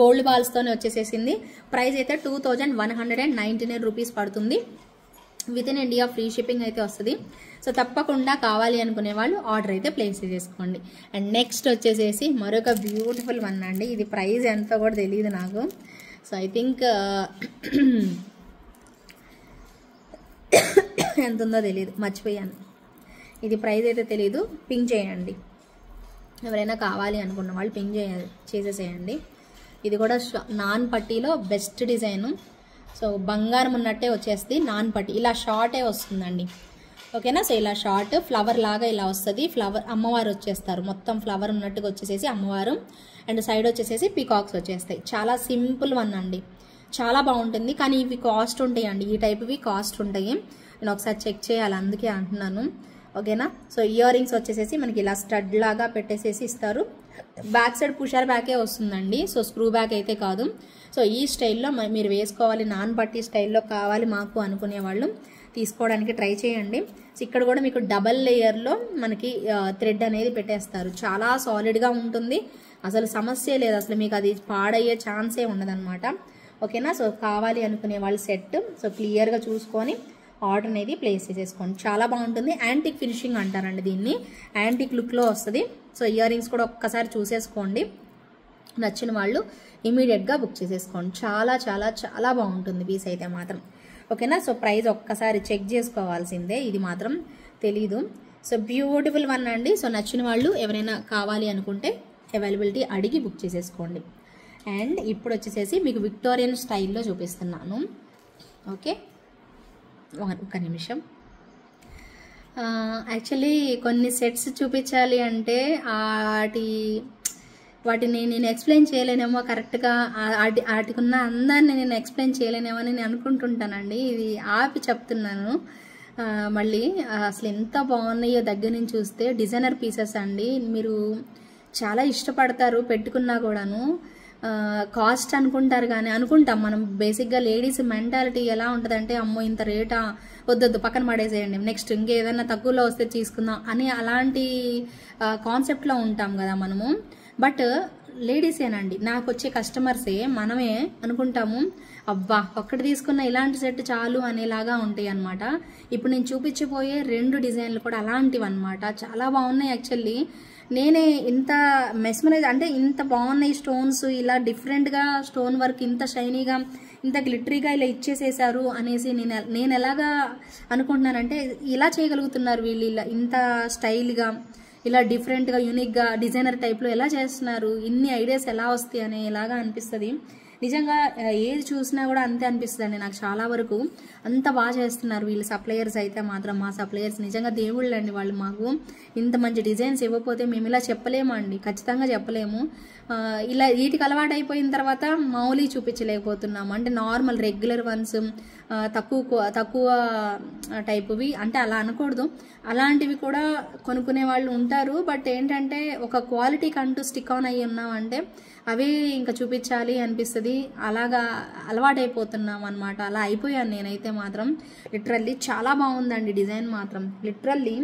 గోల్డ్ బాల్స్తోనే వచ్చేసేసింది. ప్రైస్ అయితే 2199 రూపీస్ పడుతుంది. With in India free shipping అయితే వస్తుంది. సో తప్పకుండా కావాలి అనుకునే వాళ్ళు ఆర్డర్ అయితే ప్లేస్ చేసుకోండి. అండ్ నెక్స్ట్ వచ్చేసేసి మరొక బ్యూటిఫుల్ వన్ అండి. ఇది ప్రైస్ ఎంతో కూడా తెలియదు నాకు. సో ఐ థింక్ ఎంత ఉందో తెలియదు, మర్చిపోయాను. ఇది ప్రైస్ అయితే తెలియదు. పింక్ చేయండి, ఎవరైనా కావాలి అనుకున్న వాళ్ళు పింక్ చేసేసేయండి. ఇది కూడా నాన్ పట్టీలో బెస్ట్ డిజైను. సో బంగారం ఉన్నట్టే వచ్చేస్తుంది. నాన్ పట్టీ ఇలా షార్టే వస్తుందండి. ఓకేనా, సో ఇలా షార్ట్ ఫ్లవర్ లాగా ఇలా వస్తుంది. ఫ్లవర్ అమ్మవారు వచ్చేస్తారు, మొత్తం ఫ్లవర్ ఉన్నట్టుగా వచ్చేసేసి అమ్మవారు. అండ్ సైడ్ వచ్చేసేసి పీకాక్స్ వచ్చేస్తాయి. చాలా సింపుల్ వన్ అండి, చాలా బాగుంటుంది. కానీ ఇవి కాస్ట్ ఉంటాయండి, ఈ టైప్వి కాస్ట్ ఉంటాయి. నేను ఒకసారి చెక్ చేయాలి, అందుకే అంటున్నాను. ఓకేనా, సో ఇయర్ రింగ్స్ వచ్చేసేసి మనకి ఇలా స్టడ్ లాగా పెట్టేసేసి ఇస్తారు. బ్యాక్ సైడ్ పుషర్ బ్యాకే వస్తుందండి, సో స్క్రూ బ్యాక్ అయితే కాదు. సో ఈ స్టైల్లో మీరు వేసుకోవాలి, నాన్ పట్టీ స్టైల్లో కావాలి మాకు అనుకునే వాళ్ళు తీసుకోవడానికి ట్రై చేయండి. సో ఇక్కడ కూడా మీకు డబల్ లేయర్లో మనకి థ్రెడ్ అనేది పెట్టేస్తారు. చాలా సాలిడ్గా ఉంటుంది, అసలు సమస్య లేదు, అసలు మీకు అది పాడయ్యే ఛాన్సే ఉండదన్నమాట. ఓకేనా, సో కావాలి అనుకునే వాళ్ళు సెట్ సో క్లియర్గా చూసుకొని ఆర్డర్ అనేది ప్లేస్ చేసేసుకోండి. చాలా బాగుంటుంది. యాంటిక్ ఫినిషింగ్ అంటారండి దీన్ని, యాంటిక్ లుక్లో వస్తుంది. సో ఇయర్ రింగ్స్ కూడా ఒక్కసారి చూసేసుకోండి, నచ్చిన వాళ్ళు ఇమీడియట్గా బుక్ చేసేసుకోండి. చాలా చాలా చాలా బాగుంటుంది పీస్ అయితే మాత్రం. ఓకేనా, సో ప్రైస్ ఒక్కసారి చెక్ చేసుకోవాల్సిందే, ఇది మాత్రం తెలీదు. సో బ్యూటిఫుల్ వన్ అండి. సో నచ్చిన వాళ్ళు ఎవరైనా కావాలి అనుకుంటే అవైలబిలిటీ అడిగి బుక్ చేసేసుకోండి. అండ్ ఇప్పుడు వచ్చేసేసి మీకు విక్టోరియన్ స్టైల్లో చూపిస్తున్నాను. ఓకే, ఒక్క నిమిషం. యాక్చువల్లీ కొన్ని సెట్స్ చూపించాలి అంటే వాటిని నేను ఎక్స్ప్లెయిన్ చేయలేనేమో కరెక్ట్గా, వాటికున్న అందాన్ని నేను ఎక్స్ప్లెయిన్ చేయలేనేమో అని నేను అనుకుంటుంటానండి. ఇది ఆపి చెప్తున్నాను మళ్ళీ. అసలు ఎంత బాగున్నాయో దగ్గర నుంచి చూస్తే. డిజైనర్ పీసెస్ అండి, మీరు చాలా ఇష్టపడతారు పెట్టుకున్నా కూడాను. కాస్ట్ అనుకుంటారు కానీ అనుకుంటాం మనం బేసిక్గా లేడీస్ మెంటాలిటీ ఎలా ఉంటుందంటే, అమ్మో ఇంత రేటా, వద్దొద్దు పక్కన పడేసేయండి, నెక్స్ట్ ఇంకేదన్నా తక్కువలో వస్తే తీసుకుందాం అని అలాంటి కాన్సెప్ట్లో ఉంటాం కదా మనము. బట్ లేడీసేనండి, నాకు వచ్చే కస్టమర్సే మనమే అనుకుంటాము, అబ్బా ఒక్కటి తీసుకున్న ఇలాంటి సెట్ చాలు అనేలాగా ఉంటాయి అనమాట. ఇప్పుడు నేను చూపించబోయే 2 డిజైన్లు కూడా అలాంటివి అనమాట. చాలా బాగున్నాయి. యాక్చువల్లీ నేనే ఇంత మెస్మరైజ్ అంటే ఇంత బాగున్నాయి స్టోన్స్, ఇలా డిఫరెంట్గా స్టోన్ వర్క్ ఇంత షైనీగా ఇంత గ్లిటరీగా ఇలా ఇచ్చేసేసారు అనేసి నేను ఎలాగా అనుకుంటున్నానంటే, ఇలా చేయగలుగుతున్నారు వీళ్ళు, ఇలా ఇంత స్టైల్గా ఇలా డిఫరెంట్గా యూనిక్గా డిజైనర్ టైప్లో ఎలా చేస్తున్నారు, ఇన్ని ఐడియాస్ ఎలా వస్తాయి అనేలాగా అనిపిస్తుంది. నిజంగా ఏది చూసినా కూడా అంతే అనిపిస్తుందండి నాకు చాలా వరకు. అంత బాగా చేస్తున్నారు వీళ్ళు సప్లయర్స్ అయితే మాత్రం. మా సప్లయర్స్ నిజంగా దేవుళ్ళు అండి వాళ్ళు. మాకు ఇంత మంచి డిజైన్స్ ఇవ్వకపోతే మేము ఇలా చెప్పలేము అండి, ఖచ్చితంగా చెప్పలేము. ఇలా వీటికి అలవాటు అయిపోయిన తర్వాత మౌలి చూపించలేకపోతున్నాము. అంటే నార్మల్ రెగ్యులర్ వన్స్ తక్కువ టైపువి అంటే అలా అనకూడదు, అలాంటివి కూడా కొనుక్కునే వాళ్ళు ఉంటారు. బట్ ఏంటంటే ఒక క్వాలిటీకి అంటూ స్టిక్ ఆన్ అయ్యి ఉన్నామంటే అవే ఇంకా చూపించాలి అనిపిస్తుంది. అలాగా అలవాటైపోతున్నాం అనమాట. అలా అయిపోయాను నేనైతే మాత్రం. లిటరల్లీ చాలా బాగుందండి డిజైన్ మాత్రం. లిటరల్లీ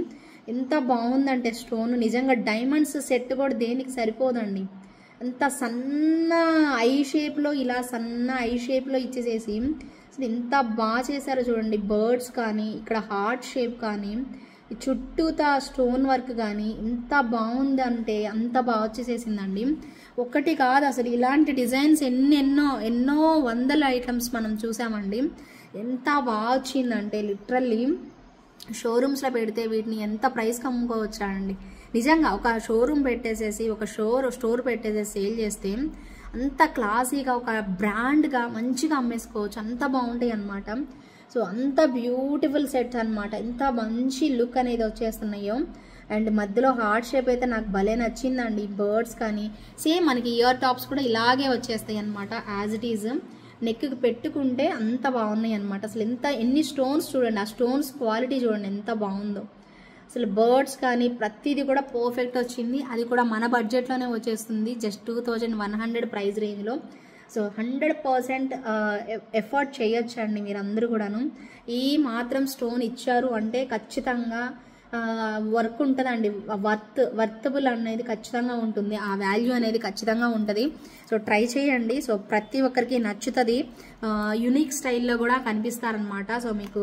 ఎంత బాగుందంటే స్టోన్ నిజంగా డైమండ్స్ సెట్ కూడా దేనికి సరిపోదండి. అంత సన్న ఐ షేప్లో, ఇలా సన్న ఐ షేప్లో ఇచ్చేసేసి అసలు ఎంత బాగా చేశారో చూడండి. బర్డ్స్ కానీ, ఇక్కడ హార్ట్ షేప్ కానీ, చుట్టూతా స్టోన్ వర్క్ కానీ ఎంత బాగుందంటే అంత బాగా వచ్చేసేసిందండి. ఒక్కటి కాదు అసలు, ఇలాంటి డిజైన్స్ ఎన్నో వందల ఐటమ్స్ మనం చూసామండి. ఎంత బాగా వచ్చిందంటే లిటరల్లీ షోరూమ్స్లో పెడితే వీటిని ఎంత ప్రైస్కి అమ్ముకోవచ్చా అండి. నిజంగా ఒక షోరూమ్ పెట్టేసేసి, ఒక స్టోర్ పెట్టేసేసి సేల్ చేస్తే అంత క్లాసీగా ఒక బ్రాండ్గా మంచిగా అమ్మేసుకోవచ్చు. అంత బాగుంటాయి అన్నమాట. సో అంత బ్యూటిఫుల్ సెట్స్ అనమాట. ఎంత మంచి లుక్ అనేది వచ్చేస్తున్నాయో. అండ్ మధ్యలో హార్ట్ షేప్ అయితే నాకు భలే నచ్చిందండి. బర్డ్స్ కానీ సేమ్ మనకి ఇయర్ టాప్స్ కూడా ఇలాగే వచ్చేస్తాయి అనమాట యాజ్ ఇట్ ఈజ్. నెక్కి పెట్టుకుంటే అంత బాగున్నాయి అనమాట. అసలు ఎన్ని స్టోన్స్ చూడండి, ఆ స్టోన్స్ క్వాలిటీ చూడండి ఎంత బాగుందో. అసలు బర్డ్స్ కానీ ప్రతిదీ కూడా పర్ఫెక్ట్ వచ్చింది. అది కూడా మన బడ్జెట్లోనే వచ్చేస్తుంది, జస్ట్ 2100 ప్రైస్ రేంజ్లో. సో 100% ఎఫర్ట్ చేయొచ్చండి మీరందరూ కూడాను. ఈ మాత్రం స్టోన్ ఇచ్చారు అంటే ఖచ్చితంగా వర్క్ ఉంటుందండి. వర్తబుల్ అనేది ఖచ్చితంగా ఉంటుంది, ఆ వాల్యూ అనేది ఖచ్చితంగా ఉంటుంది. సో ట్రై చేయండి. సో ప్రతి ఒక్కరికి నచ్చుతుంది. యునిక్ స్టైల్లో కూడా కనిపిస్తారనమాట. సో మీకు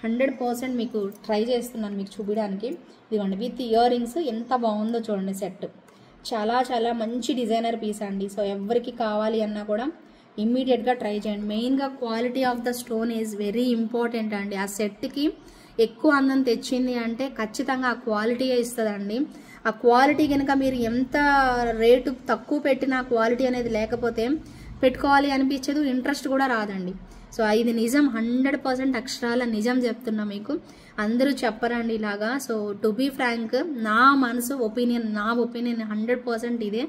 100% మీకు ట్రై చేస్తున్నాను మీకు చూపించడానికి. ఇదిగోండి విత్ ఇయర్ రింగ్స్ ఎంత బాగుందో చూడండి సెట్. చాలా చాలా మంచి డిజైనర్ పీస్ అండి. సో ఎవరికి కావాలి అన్నా కూడా ఇమ్మీడియట్గా ట్రై చేయండి. మెయిన్గా quality of the stone is very important అండి. ఆ సెట్కి ఎక్కువ అందం తెచ్చింది అంటే ఖచ్చితంగా ఆ క్వాలిటీయే ఇస్తుందండి. ఆ క్వాలిటీ కనుక మీరు ఎంత రేటు తక్కువ పెట్టినా క్వాలిటీ అనేది లేకపోతే పెట్టుకోవాలి అనిపించదు, ఇంట్రెస్ట్ కూడా రాదండి. సో ఇది నిజం, 100% అక్షరాల నిజం చెప్తున్నా మీకు. అందరూ చెప్పరండి ఇలాగా. సో టు బీ ఫ్రాంక్ నా ఒపీనియన్ 100% ఇదే,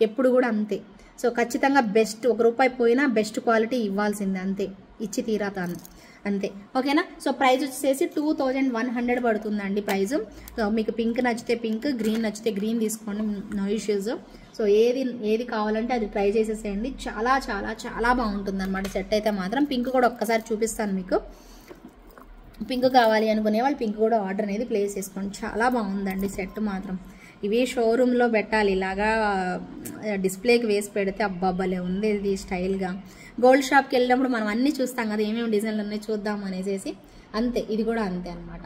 ఎప్పుడు కూడా అంతే. సో ఖచ్చితంగా బెస్ట్, ₹1 పోయినా బెస్ట్ క్వాలిటీ ఇవ్వాల్సిందే, అంతే, ఇచ్చి తీరాతాను అంతే. ఓకేనా. సో ప్రైస్ వచ్చేసి 2100 పడుతుందండి ప్రైస్. సో మీకు పింక్ నచ్చితే పింక్, గ్రీన్ నచ్చితే గ్రీన్ తీసుకోండి, నో ఇష్యూస్. సో ఏది కావాలంటే అది ట్రై చేసేసేయండి. చాలా చాలా చాలా బాగుంటుంది అనమాట సెట్ అయితే మాత్రం. పింక్ కూడా ఒక్కసారి చూపిస్తాను మీకు. పింక్ కావాలి అనుకునే వాళ్ళు పింక్ కూడా ఆర్డర్ అనేది ప్లేస్ చేసుకోండి. చాలా బాగుందండి సెట్ మాత్రం. ఇవి షోరూంలో పెట్టాలి, ఇలాగా డిస్ప్లేకి వేసి పెడితే అబ్బాబ్బలే ఉంది ఇది స్టైల్గా. గోల్డ్ షాప్కి వెళ్ళినప్పుడు మనం అన్నీ చూస్తాం కదా, ఏమేమి డిజైన్లు ఉన్నాయి చూద్దాం అనేసి. అంతే, ఇది కూడా అంతే అనమాట.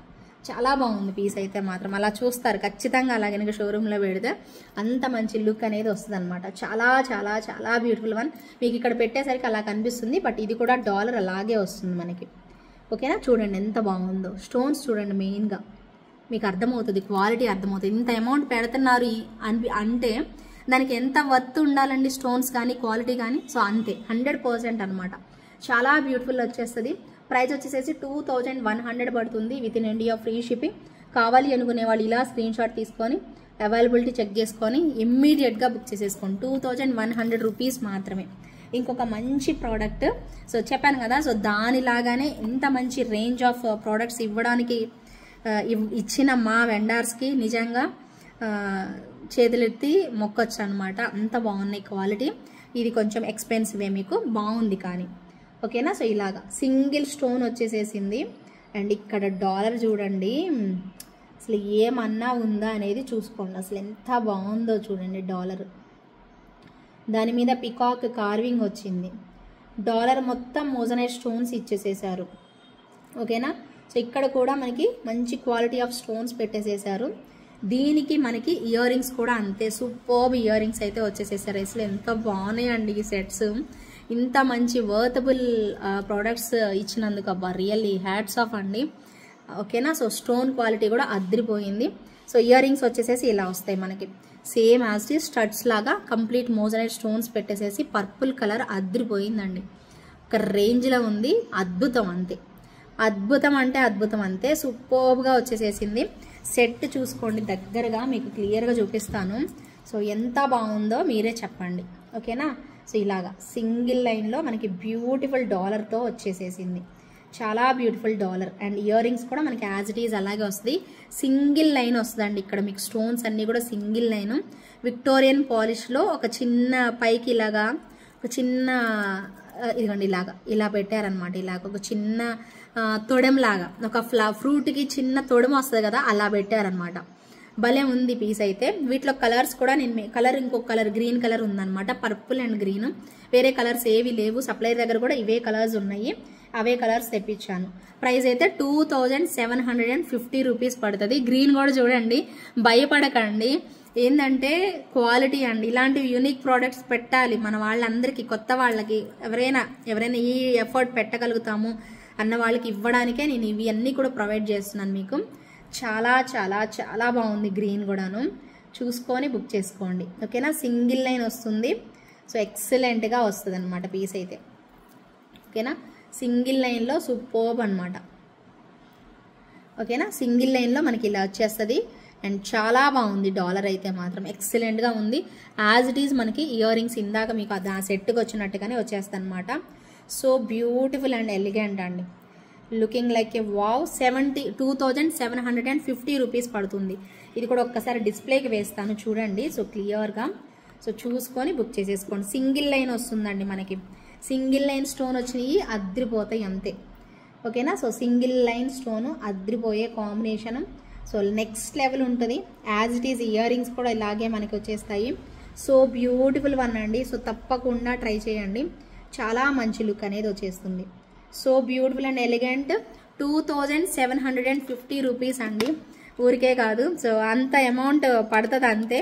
చాలా బాగుంది పీస్ అయితే మాత్రం. అలా చూస్తారు ఖచ్చితంగా, అలాగే కనుక షోరూంలో పెడితే అంత మంచి లుక్ అనేది వస్తుంది అనమాట. చాలా చాలా చాలా బ్యూటిఫుల్ వన్. మీకు ఇక్కడ పెట్టేసరికి అలా కనిపిస్తుంది, బట్ ఇది కూడా డాలర్ అలాగే వస్తుంది మనకి. ఓకేనా. చూడండి ఎంత బాగుందో. స్టోన్స్ చూడండి, మెయిన్గా మీకు అర్థమవుతుంది, క్వాలిటీ అర్థమవుతుంది. ఇంత అమౌంట్ పెడుతున్నారు అంటే దానికి ఎంత వర్త్ ఉండాలండి, స్టోన్స్ కానీ క్వాలిటీ కానీ. సో అంతే, 100% అనమాట. చాలా బ్యూటిఫుల్ వచ్చేస్తుంది. ప్రైస్ వచ్చేసేసి 2100 పడుతుంది, with in India free shipping. కావాలి అనుకునే వాళ్ళు ఇలా స్క్రీన్ షాట్ తీసుకొని అవైలబిలిటీ చెక్ చేసుకొని ఇమ్మీడియట్గా బుక్ చేసేసుకోండి. 2100 రూపీస్ మాత్రమే. ఇంకొక మంచి ప్రోడక్ట్, సో చెప్పాను కదా, సో దానిలాగానే ఇంత మంచి రేంజ్ ఆఫ్ ప్రోడక్ట్స్ ఇచ్చిన మా వెండర్స్కి నిజంగా చేతులెత్తి మొక్కొచ్చు అనమాట. అంత బాగున్నాయి క్వాలిటీ. ఇది కొంచెం ఎక్స్పెన్సివే, మీకు బాగుంది కానీ. ఓకేనా. సో ఇలాగా సింగిల్ స్టోన్ వచ్చేసేసింది. అండ్ ఇక్కడ డాలర్ చూడండి, అసలు ఏమన్నా ఉందా అనేది చూసుకోండి. అసలు ఎంత బాగుందో చూడండి డాలర్. దాని మీద పికాక్ కార్వింగ్ వచ్చింది. డాలర్ మొత్తం మోజనైట్ స్టోన్స్ ఇచ్చేసేసారు. ఓకేనా. సో ఇక్కడ కూడా మనకి మంచి క్వాలిటీ ఆఫ్ స్టోన్స్ పెట్టేసేసారు. దీనికి మనకి ఇయర్ రింగ్స్ కూడా అంతే సూపర్బ్ ఇయర్ రింగ్స్ అయితే వచ్చేసేసారు. అసలు ఎంత బాగున్నాయండి ఈ సెట్స్. ఇంత మంచి వర్తబుల్ ప్రోడక్ట్స్ ఇచ్చినందుకు అబ్బా రియల్లీ హ్యాట్స్ ఆఫ్ అండి. ఓకేనా. సో స్టోన్ క్వాలిటీ కూడా అదిరిపోయింది. సో ఇయర్ రింగ్స్ వచ్చేసేసి ఇలా వస్తాయి మనకి. Same as it is studs లాగా కంప్లీట్ మోజనైట్ స్టోన్స్ పెట్టేసేసి పర్పుల్ కలర్ అదిరిపోయిందండి. ఒక రేంజ్లో ఉంది. అద్భుతం అంతే, అద్భుతం అంటే అద్భుతం అంతే. సూపర్గా వచ్చేసేసింది. సెట్ చూసుకోండి దగ్గరగా, మీకు క్లియర్గా చూపిస్తాను. సో ఎంత బాగుందో మీరే చెప్పండి, ఓకేనా. సో ఇలాగా సింగిల్ లైన్లో మనకి బ్యూటిఫుల్ డాలర్తో వచ్చేసేసింది. చాలా beautiful dollar. And year rings కూడా మనకి యాజ్ ఇట్ ఈజ్ అలాగే వస్తుంది. సింగిల్ లైన్ వస్తుందండి. ఇక్కడ మీకు స్టోన్స్ అన్నీ కూడా సింగిల్ లైన్. విక్టోరియన్ పాలిష్లో ఒక చిన్న పైకి ఇలాగా ఒక చిన్న ఇదిగోండి ఇలాగా ఇలా పెట్టారనమాట. ఇలాగ ఒక చిన్న తొడెంలాగా, ఒక ఫ్రూట్కి చిన్న తొడెం వస్తుంది కదా, అలా పెట్టారనమాట. భలే ఉంది పీస్ అయితే. వీటిలో కలర్స్ కూడా నేను కలర్ ఇంకొక కలర్ గ్రీన్ కలర్ ఉందన్నమాట, పర్పుల్ అండ్ గ్రీన్. వేరే కలర్స్ ఏవి లేవు. సప్లైర్ దగ్గర కూడా ఇవే కలర్స్ ఉన్నాయి, అవే కలర్స్ తెప్పించాను. ప్రైస్ అయితే 2750 రూపీస్ పడుతుంది. గ్రీన్ కూడా చూడండి, భయపడకండి. ఏంటంటే క్వాలిటీ అండి. ఇలాంటి యూనిక్ ప్రోడక్ట్స్ పెట్టాలి మన వాళ్ళందరికీ, కొత్త వాళ్ళకి, ఎవరైనా ఈ ఎఫర్ట్ పెట్టగలుగుతాము అన్న వాళ్ళకి ఇవ్వడానికే నేను ఇవి అన్నీ కూడా ప్రొవైడ్ చేస్తున్నాను మీకు. చాలా చాలా చాలా బాగుంది గ్రీన్ కూడాను. చూసుకొని బుక్ చేసుకోండి, ఓకేనా. సింగిల్ లైన్ వస్తుంది. సో ఎక్సలెంట్గా వస్తుంది అనమాట పీస్ అయితే, ఓకేనా. సింగిల్ లైన్లో సూపర్బ్ అనమాట, ఓకేనా. సింగిల్ లైన్లో మనకి ఇలా వచ్చేస్తుంది. అండ్ చాలా బాగుంది డాలర్ అయితే మాత్రం ఎక్సలెంట్గా ఉంది. యాజ్ ఇట్ ఈజ్ మనకి ఇయర్ రింగ్స్ ఇందాక మీకు ఆ సెట్కి వచ్చినట్టుగానే వచ్చేస్తుంది అనమాట. సో బ్యూటిఫుల్ అండ్ ఎలిగెంట్ అండి. Looking like a wow. 2750 rupees పడుతుంది. ఇది కూడా ఒక్కసారి డిస్ప్లేకి వేస్తాను చూడండి, సో క్లియర్గా. సో చూసుకొని బుక్ చేసేసుకోండి. సింగిల్ లైన్ వస్తుందండి మనకి. సింగిల్ లైన్ స్టోన్ వచ్చినాయి అద్రిపోతాయి అంతే, ఓకేనా. సో సింగిల్ లైన్ స్టోను అద్రిపోయే కాంబినేషన్. సో నెక్స్ట్ లెవెల్ ఉంటుంది. As it is ear rings కూడా ఇలాగే మనకి వచ్చేస్తాయి. సో బ్యూటిఫుల్ వన్ అండి. సో తప్పకుండా ట్రై చేయండి, చాలా మంచి లుక్ అనేది వచ్చేస్తుంది. So beautiful and elegant. 2750 rupees అండి, ఊరికే కాదు. సో అంత అమౌంట్ పడుతుంది అంతే.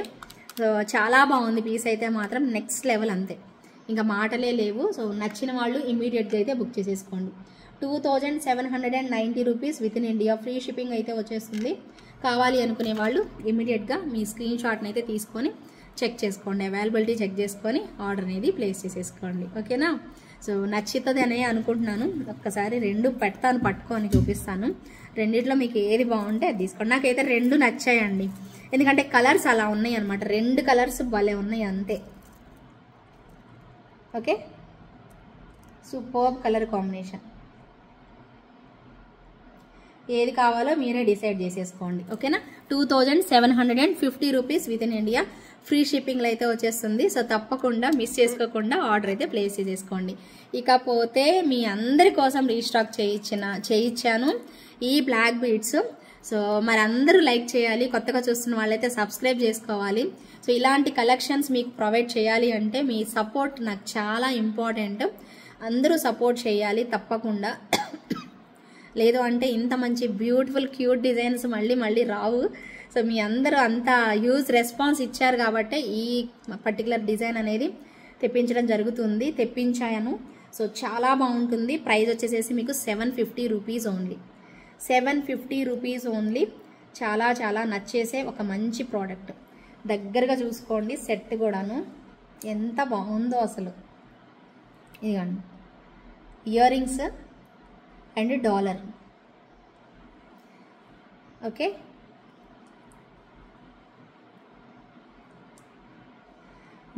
సో చాలా బాగుంది పీస్ అయితే మాత్రం, నెక్స్ట్ లెవెల్ అంతే, ఇంకా మాటలే లేవు. సో నచ్చిన వాళ్ళు ఇమీడియట్గా అయితే బుక్ చేసేసుకోండి. 2790 rupees within India, free shipping అయితే వచ్చేస్తుంది. కావాలి అనుకునే వాళ్ళు ఇమీడియట్గా మీ స్క్రీన్ షాట్ని అయితే తీసుకొని చెక్ చేసుకోండి, అవైలబిలిటీ చెక్ చేసుకొని ఆర్డర్ అనేది ప్లేస్ చేసేసుకోండి, ఓకేనా. సో నచ్చుతుంది అనే అనుకుంటున్నాను. ఒక్కసారి రెండు పెడతాను, పట్టుకొని చూపిస్తాను. రెండిట్లో మీకు ఏది బాగుంటే అది తీసుకోండి. నాకైతే రెండు నచ్చాయండి, ఎందుకంటే కలర్స్ అలా ఉన్నాయి అనమాట. రెండు కలర్స్ భలే ఉన్నాయి అంతే, ఓకే. Superb colour combination. ఏది కావాలో మీరే డిసైడ్ చేసేసుకోండి, ఓకేనా. 2750 rupees within India, free షిప్పింగ్లో అయితే వచ్చేస్తుంది. సో తప్పకుండా మిస్ చేసుకోకుండా ఆర్డర్ అయితే ప్లేస్ చేసేసుకోండి. ఇకపోతే మీ అందరి కోసం రీస్టాక్ చేయించాను ఈ బ్లాక్ బీడ్స్. సో మరి అందరూ లైక్ చేయాలి, కొత్తగా చూస్తున్న వాళ్ళైతే సబ్స్క్రైబ్ చేసుకోవాలి. సో ఇలాంటి కలెక్షన్స్ మీకు ప్రొవైడ్ చేయాలి అంటే మీ సపోర్ట్ నాకు చాలా ఇంపార్టెంట్. అందరూ సపోర్ట్ చేయాలి తప్పకుండా, లేదు అంటే ఇంత మంచి బ్యూటిఫుల్ క్యూట్ డిజైన్స్ మళ్ళీ రావు. సో మీ అందరూ అంత హ్యూజ్ రెస్పాన్స్ ఇచ్చారు కాబట్టి ఈ పర్టికులర్ డిజైన్ అనేది తెప్పించడం జరుగుతుంది, తెప్పించాను. సో చాలా బాగుంటుంది. ప్రైస్ వచ్చేసేసి మీకు 750 రూపీస్ ఓన్లీ, 750 రూపీస్ ఓన్లీ. చాలా చాలా నచ్చేసే ఒక మంచి ప్రోడక్ట్. దగ్గరగా చూసుకోండి, సెట్ కూడాను ఎంత బాగుందో అసలు. ఇదిగోండి ear rings and dollar, okay.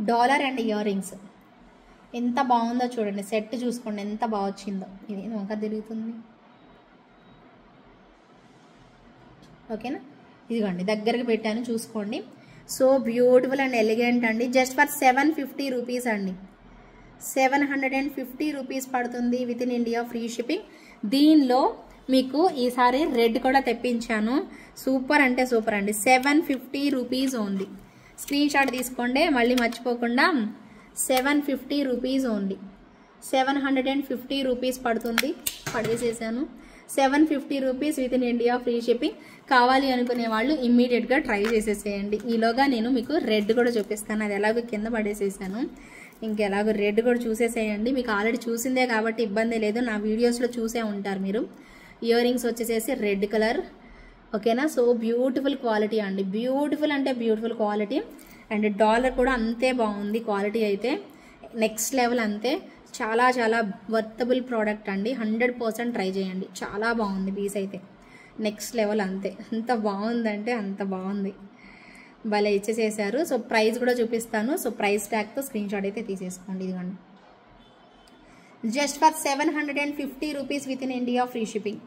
Dollar and ear rings ఎంత బాగుందో చూడండి. సెట్ చూసుకోండి ఎంత బాగా వచ్చిందో. ఇది వంక తిరుగుతుంది, ఓకేనా. ఇదిగోండి దగ్గరకు పెట్టాను చూసుకోండి. సో బ్యూటిఫుల్ అండ్ ఎలిగెంట్ అండి. జస్ట్ ఫర్ 750 రూపీస్ అండి, 750 రూపీస్ పడుతుంది with in India, free shipping. దీనిలో మీకు ఈసారి రెడ్ కూడా తెప్పించాను. సూపర్ అంటే సూపర్ అండి. 750 రూపీస్ ఓన్లీ. స్క్రీన్ షాట్ తీసుకోండి మళ్ళీ మర్చిపోకుండా. 750 రూపీస్ ఓన్లీ, 750 రూపీస్ పడుతుంది. పడేసేసాను. 750 rupees within India, free shipping. కావాలి అనుకునే వాళ్ళు ఇమ్మీడియట్గా ట్రై చేసేసేయండి. ఈలోగా నేను మీకు రెడ్ కూడా చూపిస్తాను. అది ఎలాగో కింద పడేసేసాను, ఇంకెలాగో రెడ్ కూడా చూసేసేయండి. మీకు ఆల్రెడీ చూసిందే కాబట్టి ఇబ్బంది లేదు, నా వీడియోస్లో చూసే ఉంటారు మీరు. ఇయర్ రింగ్స్ వచ్చేసేసి రెడ్ కలర్, ఓకేనా. సో బ్యూటిఫుల్ క్వాలిటీ అండి, బ్యూటిఫుల్ అంటే బ్యూటిఫుల్ క్వాలిటీ. అండ్ డాలర్ కూడా అంతే బాగుంది, క్వాలిటీ అయితే నెక్స్ట్ లెవెల్ అంతే. చాలా చాలా వర్తబుల్ ప్రోడక్ట్ అండి, 100% ట్రై చేయండి. చాలా బాగుంది పీస్ అయితే, నెక్స్ట్ లెవెల్ అంతే. ఎంత బాగుందంటే అంత బాగుంది, భలే ఇచ్చేసేసారు. సో ప్రైస్ కూడా చూపిస్తాను. సో ప్రైస్ ట్యాగ్తో స్క్రీన్ షాట్ అయితే తీసేసుకోండి. ఇదిగోండి, just for 750 rupees within India free shipping.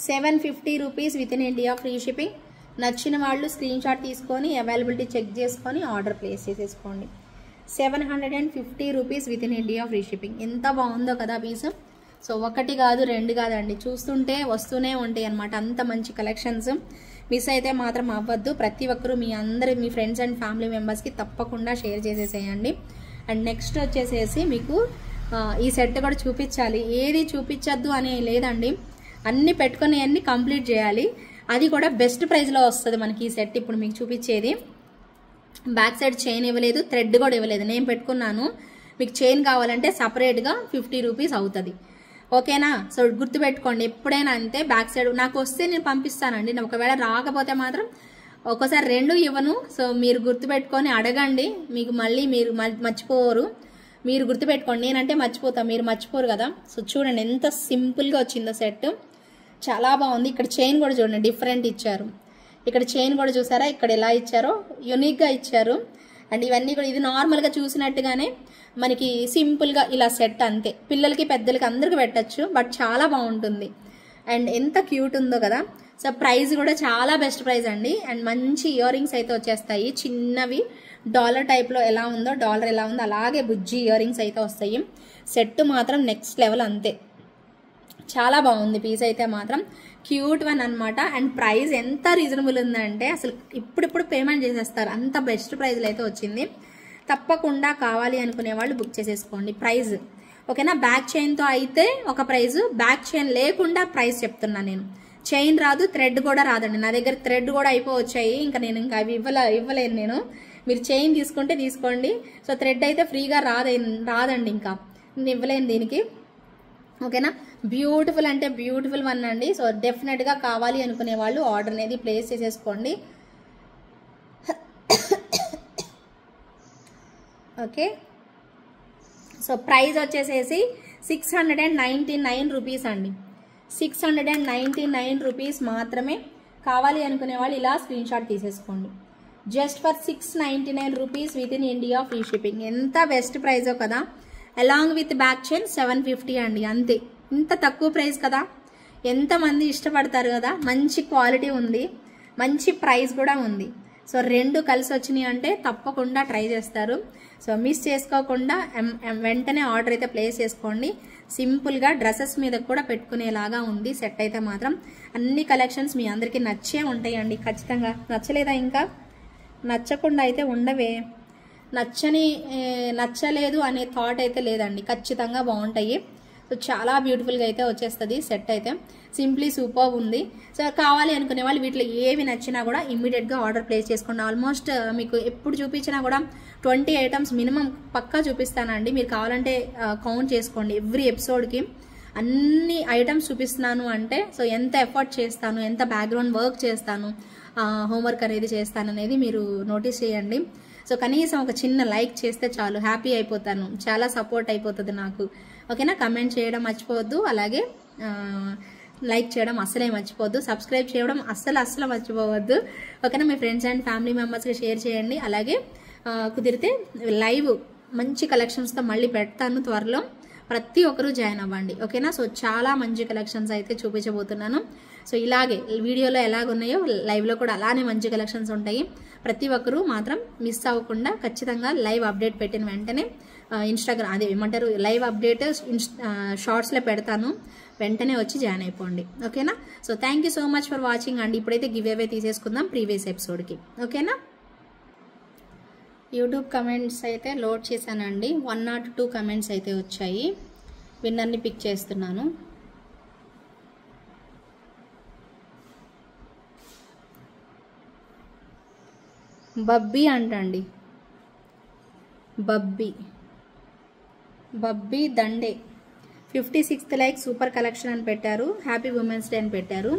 750 rupees within India free shipping. నచ్చిన వాళ్ళు స్క్రీన్ షాట్ తీసుకొని అవైలబిలిటీ చెక్ చేసుకొని ఆర్డర్ ప్లేస్ చేసేసుకోండి. 750 rupees within India free shipping. ఎంత బాగుందో కదా పీస్. సో ఒకటి కాదు రెండు కాదండి, చూస్తుంటే వస్తూనే ఉంటాయి అన్నమాట, అంత మంచి కలెక్షన్స్. మిస్ అయితే మాత్రం అవ్వద్దు. ప్రతి ఒక్కరూ మీ ఫ్రెండ్స్ అండ్ ఫ్యామిలీ మెంబర్స్కి తప్పకుండా షేర్ చేసేసేయండి. అండ్ నెక్స్ట్ వచ్చేసేసి మీకు ఈ సెట్ కూడా చూపించాలి, ఏది చూపించద్దు అనే లేదండి, అన్ని పెట్టుకుని అన్ని కంప్లీట్ చేయాలి. అది కూడా బెస్ట్ ప్రైస్లో వస్తుంది మనకి ఈ సెట్. ఇప్పుడు మీకు చూపించేది బ్యాక్ సైడ్ చైన్ ఇవ్వలేదు, థ్రెడ్ కూడా ఇవ్వలేదు, నేను పెట్టుకున్నాను. మీకు చైన్ కావాలంటే సపరేట్గా 50 రూపీస్ అవుతుంది. ఓకేనా? సో గుర్తుపెట్టుకోండి, ఎప్పుడైనా అంతే. బ్యాక్ సైడ్ నాకు వస్తే నేను పంపిస్తానండి, ఒకవేళ రాకపోతే మాత్రం ఒక్కోసారి రెండు ఇవ్వను. సో మీరు గుర్తుపెట్టుకొని అడగండి, మీకు మళ్ళీ మీరు మర్చిపోరు. మీరు గుర్తుపెట్టుకోండి, నేనంటే మర్చిపోతా, మీరు మర్చిపోరు కదా. సో చూడండి ఎంత సింపుల్గా వచ్చిందో సెట్, చాలా బాగుంది. ఇక్కడ చైన్ కూడా చూడండి డిఫరెంట్ ఇచ్చారు. ఇక్కడ చైన్ కూడా చూసారా, ఇక్కడ ఎలా ఇచ్చారో యూనిక్గా ఇచ్చారు. అండ్ ఇవన్నీ కూడా ఇది నార్మల్గా చూసినట్టుగానే మనకి సింపుల్గా ఇలా సెట్ అంతే. పిల్లలకి పెద్దలకి అందరికి పెట్టచ్చు, బట్ చాలా బాగుంటుంది. అండ్ ఎంత క్యూట్ ఉందో కదా. సో ప్రైస్ కూడా చాలా బెస్ట్ ప్రైస్ అండి. అండ్ మంచి ఇయర్ రింగ్స్ అయితే వచ్చేస్తాయి, చిన్నవి డాలర్ టైప్లో ఎలా ఉందో, డాలర్ ఎలా ఉందో అలాగే బుజ్జి ఇయర్ రింగ్స్ అయితే వస్తాయి. సెట్ మాత్రం నెక్స్ట్ లెవెల్ అంతే, చాలా బాగుంది పీస్ అయితే మాత్రం, క్యూట్ వన్ అనమాట. అండ్ ప్రైస్ ఎంత రీజనబుల్ ఉందంటే అసలు ఇప్పుడిప్పుడు పేమెంట్ చేసేస్తారు, అంత బెస్ట్ ప్రైస్లో అయితే వచ్చింది. తప్పకుండా కావాలి అనుకునే వాళ్ళు బుక్ చేసేసుకోండి. ప్రైస్ ఓకేనా? బ్యాక్ చైన్తో అయితే ఒక ప్రైస్, బ్యాక్ చైన్ లేకుండా ప్రైస్ చెప్తున్నా నేను. చైన్ రాదు, థ్రెడ్ కూడా రాదండి, నా దగ్గర థ్రెడ్ కూడా అయిపోవచ్చాయి, ఇంకా నేను ఇంకా అవి ఇవ్వలేను నేను. మీరు చైన్ తీసుకుంటే తీసుకోండి. సో థ్రెడ్ అయితే ఫ్రీగా రాదండి, ఇంకా నేను ఇవ్వలేను దీనికి. ఓకేనా? బ్యూటిఫుల్ అంటే బ్యూటిఫుల్ వన్ అండి. సో డెఫినెట్గా కావాలి అనుకునే వాళ్ళు ఆర్డర్ అనేది ప్లేస్ చేసేసుకోండి. ఓకే, సో ప్రైస్ వచ్చేసేసి 699 రూపీస్ అండి, 699 రూపీస్ మాత్రమే. కావాలి అనుకునే వాళ్ళు ఇలా స్క్రీన్ షాట్ తీసేసుకోండి. Just for 699 rupees within India free shipping. ఎంత బెస్ట్ ప్రైజో కదా. అలాంగ్ విత్ బ్యాక్ చైన్ 750 అండి, అంతే. ఇంత తక్కువ ప్రైస్ కదా, ఎంతమంది ఇష్టపడతారు కదా. మంచి క్వాలిటీ ఉంది, మంచి ప్రైస్ కూడా ఉంది. సో రెండు కలిసి వచ్చినాయి అంటే తప్పకుండా ట్రై చేస్తారు. సో మిస్ చేసుకోకుండా వెంటనే ఆర్డర్ అయితే ప్లేస్ చేసుకోండి. సింపుల్గా డ్రెస్సెస్ మీద కూడా పెట్టుకునేలాగా ఉంది సెట్ అయితే మాత్రం. అన్ని కలెక్షన్స్ మీ అందరికీ నచ్చే ఉంటాయండి ఖచ్చితంగా. నచ్చలేదా? ఇంకా నచ్చకుండా అయితే ఉండవే. నచ్చలేదు అనే థాట్ అయితే లేదండి, ఖచ్చితంగా బాగుంటాయి. సో చాలా బ్యూటిఫుల్గా అయితే వచ్చేస్తుంది సెట్ అయితే, సింప్లీ సూపర్ ఉంది. సో కావాలి అనుకునే వాళ్ళు వీటిలో ఏవి నచ్చినా కూడా ఇమ్మీడియట్గా ఆర్డర్ ప్లేస్ చేసుకోండి. ఆల్మోస్ట్ మీకు ఎప్పుడు చూపించినా కూడా 20 ఐటమ్స్ మినిమం పక్కా చూపిస్తానండి. మీరు కావాలంటే కౌంట్ చేసుకోండి. ఎవ్రీ ఎపిసోడ్కి అన్ని ఐటమ్స్ చూపిస్తున్నాను అంటే సో ఎంత ఎఫర్ట్ చేస్తాను, ఎంత బ్యాక్గ్రౌండ్ వర్క్ చేస్తాను, హోంవర్క్ అనేది చేస్తాను అనేది మీరు నోటీస్ చేయండి. సో కనీసం ఒక చిన్న లైక్ చేస్తే చాలు, హ్యాపీ అయిపోతాను, చాలా సపోర్ట్ అయిపోతుంది నాకు. ఓకేనా? కమెంట్ చేయడం మర్చిపోవద్దు, అలాగే లైక్ చేయడం అస్సలే మర్చిపోవద్దు, సబ్స్క్రైబ్ చేయడం అస్సలు మర్చిపోవద్దు. ఓకేనా? మీ ఫ్రెండ్స్ అండ్ ఫ్యామిలీ మెంబర్స్కి షేర్ చేయండి. అలాగే కుదిరితే లైవ్ మంచి కలెక్షన్స్తో మళ్ళీ పెడతాను త్వరలో, ప్రతి ఒక్కరూ జాయిన్ అవ్వండి. ఓకేనా? సో చాలా మంచి కలెక్షన్స్ అయితే చూపించబోతున్నాను. సో ఇలాగే వీడియోలో ఎలాగున్నాయో లైవ్లో కూడా అలానే మంచి కలెక్షన్స్ ఉంటాయి. ప్రతి ఒక్కరూ మాత్రం మిస్ అవ్వకుండా ఖచ్చితంగా లైవ్ అప్డేట్ పెట్టిన వెంటనే ఇన్స్టాగ్రామ్ అదే ఏమంటారు లైవ్ అప్డేట్ షార్ట్స్లో పెడతాను, వెంటనే వచ్చి జాయిన్ అయిపోండి. ఓకేనా? So thank you so much for watching అండి. ఇప్పుడైతే గివ్ అవే తీసేసుకుందాం ప్రీవియస్ ఎపిసోడ్కి. ఓకేనా? యూట్యూబ్ కమెంట్స్ అయితే లోడ్ చేశానండి, 102 కమెంట్స్ అయితే వచ్చాయి. విన్నర్ని పిక్ చేస్తున్నాను. బబ్బీ అంటండి, బబ్బీ దండే 56th లైక్ సూపర్ కలెక్షన్ అని పెట్టారు, హ్యాపీ ఉమెన్స్ డే అని పెట్టారు.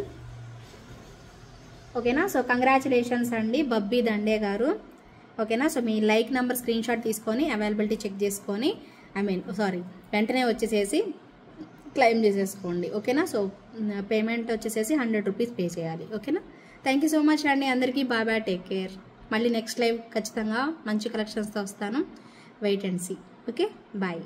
ఓకేనా? సో కంగ్రాచులేషన్స్ అండి బబ్బీ దండే గారు. ఓకేనా. సో మీ లైక్ నెంబర్ స్క్రీన్ షాట్ తీసుకొని అవైలబిలిటీ చెక్ చేసుకొని వెంటనే వచ్చేసేసి క్లెయిమ్ చేసేసుకోండి. ఓకేనా. సో పేమెంట్ వచ్చేసేసి 100 రూపీస్ పే చేయాలి. ఓకేనా. థ్యాంక్ యూ సో మచ్ అండి. అందరికీ బాయ్, టేక్ కేర్. మళ్ళీ నెక్స్ట్ లైవ్ ఖచ్చితంగా మంచి కలెక్షన్స్తో వస్తాను. Wait and see. Okay, bye.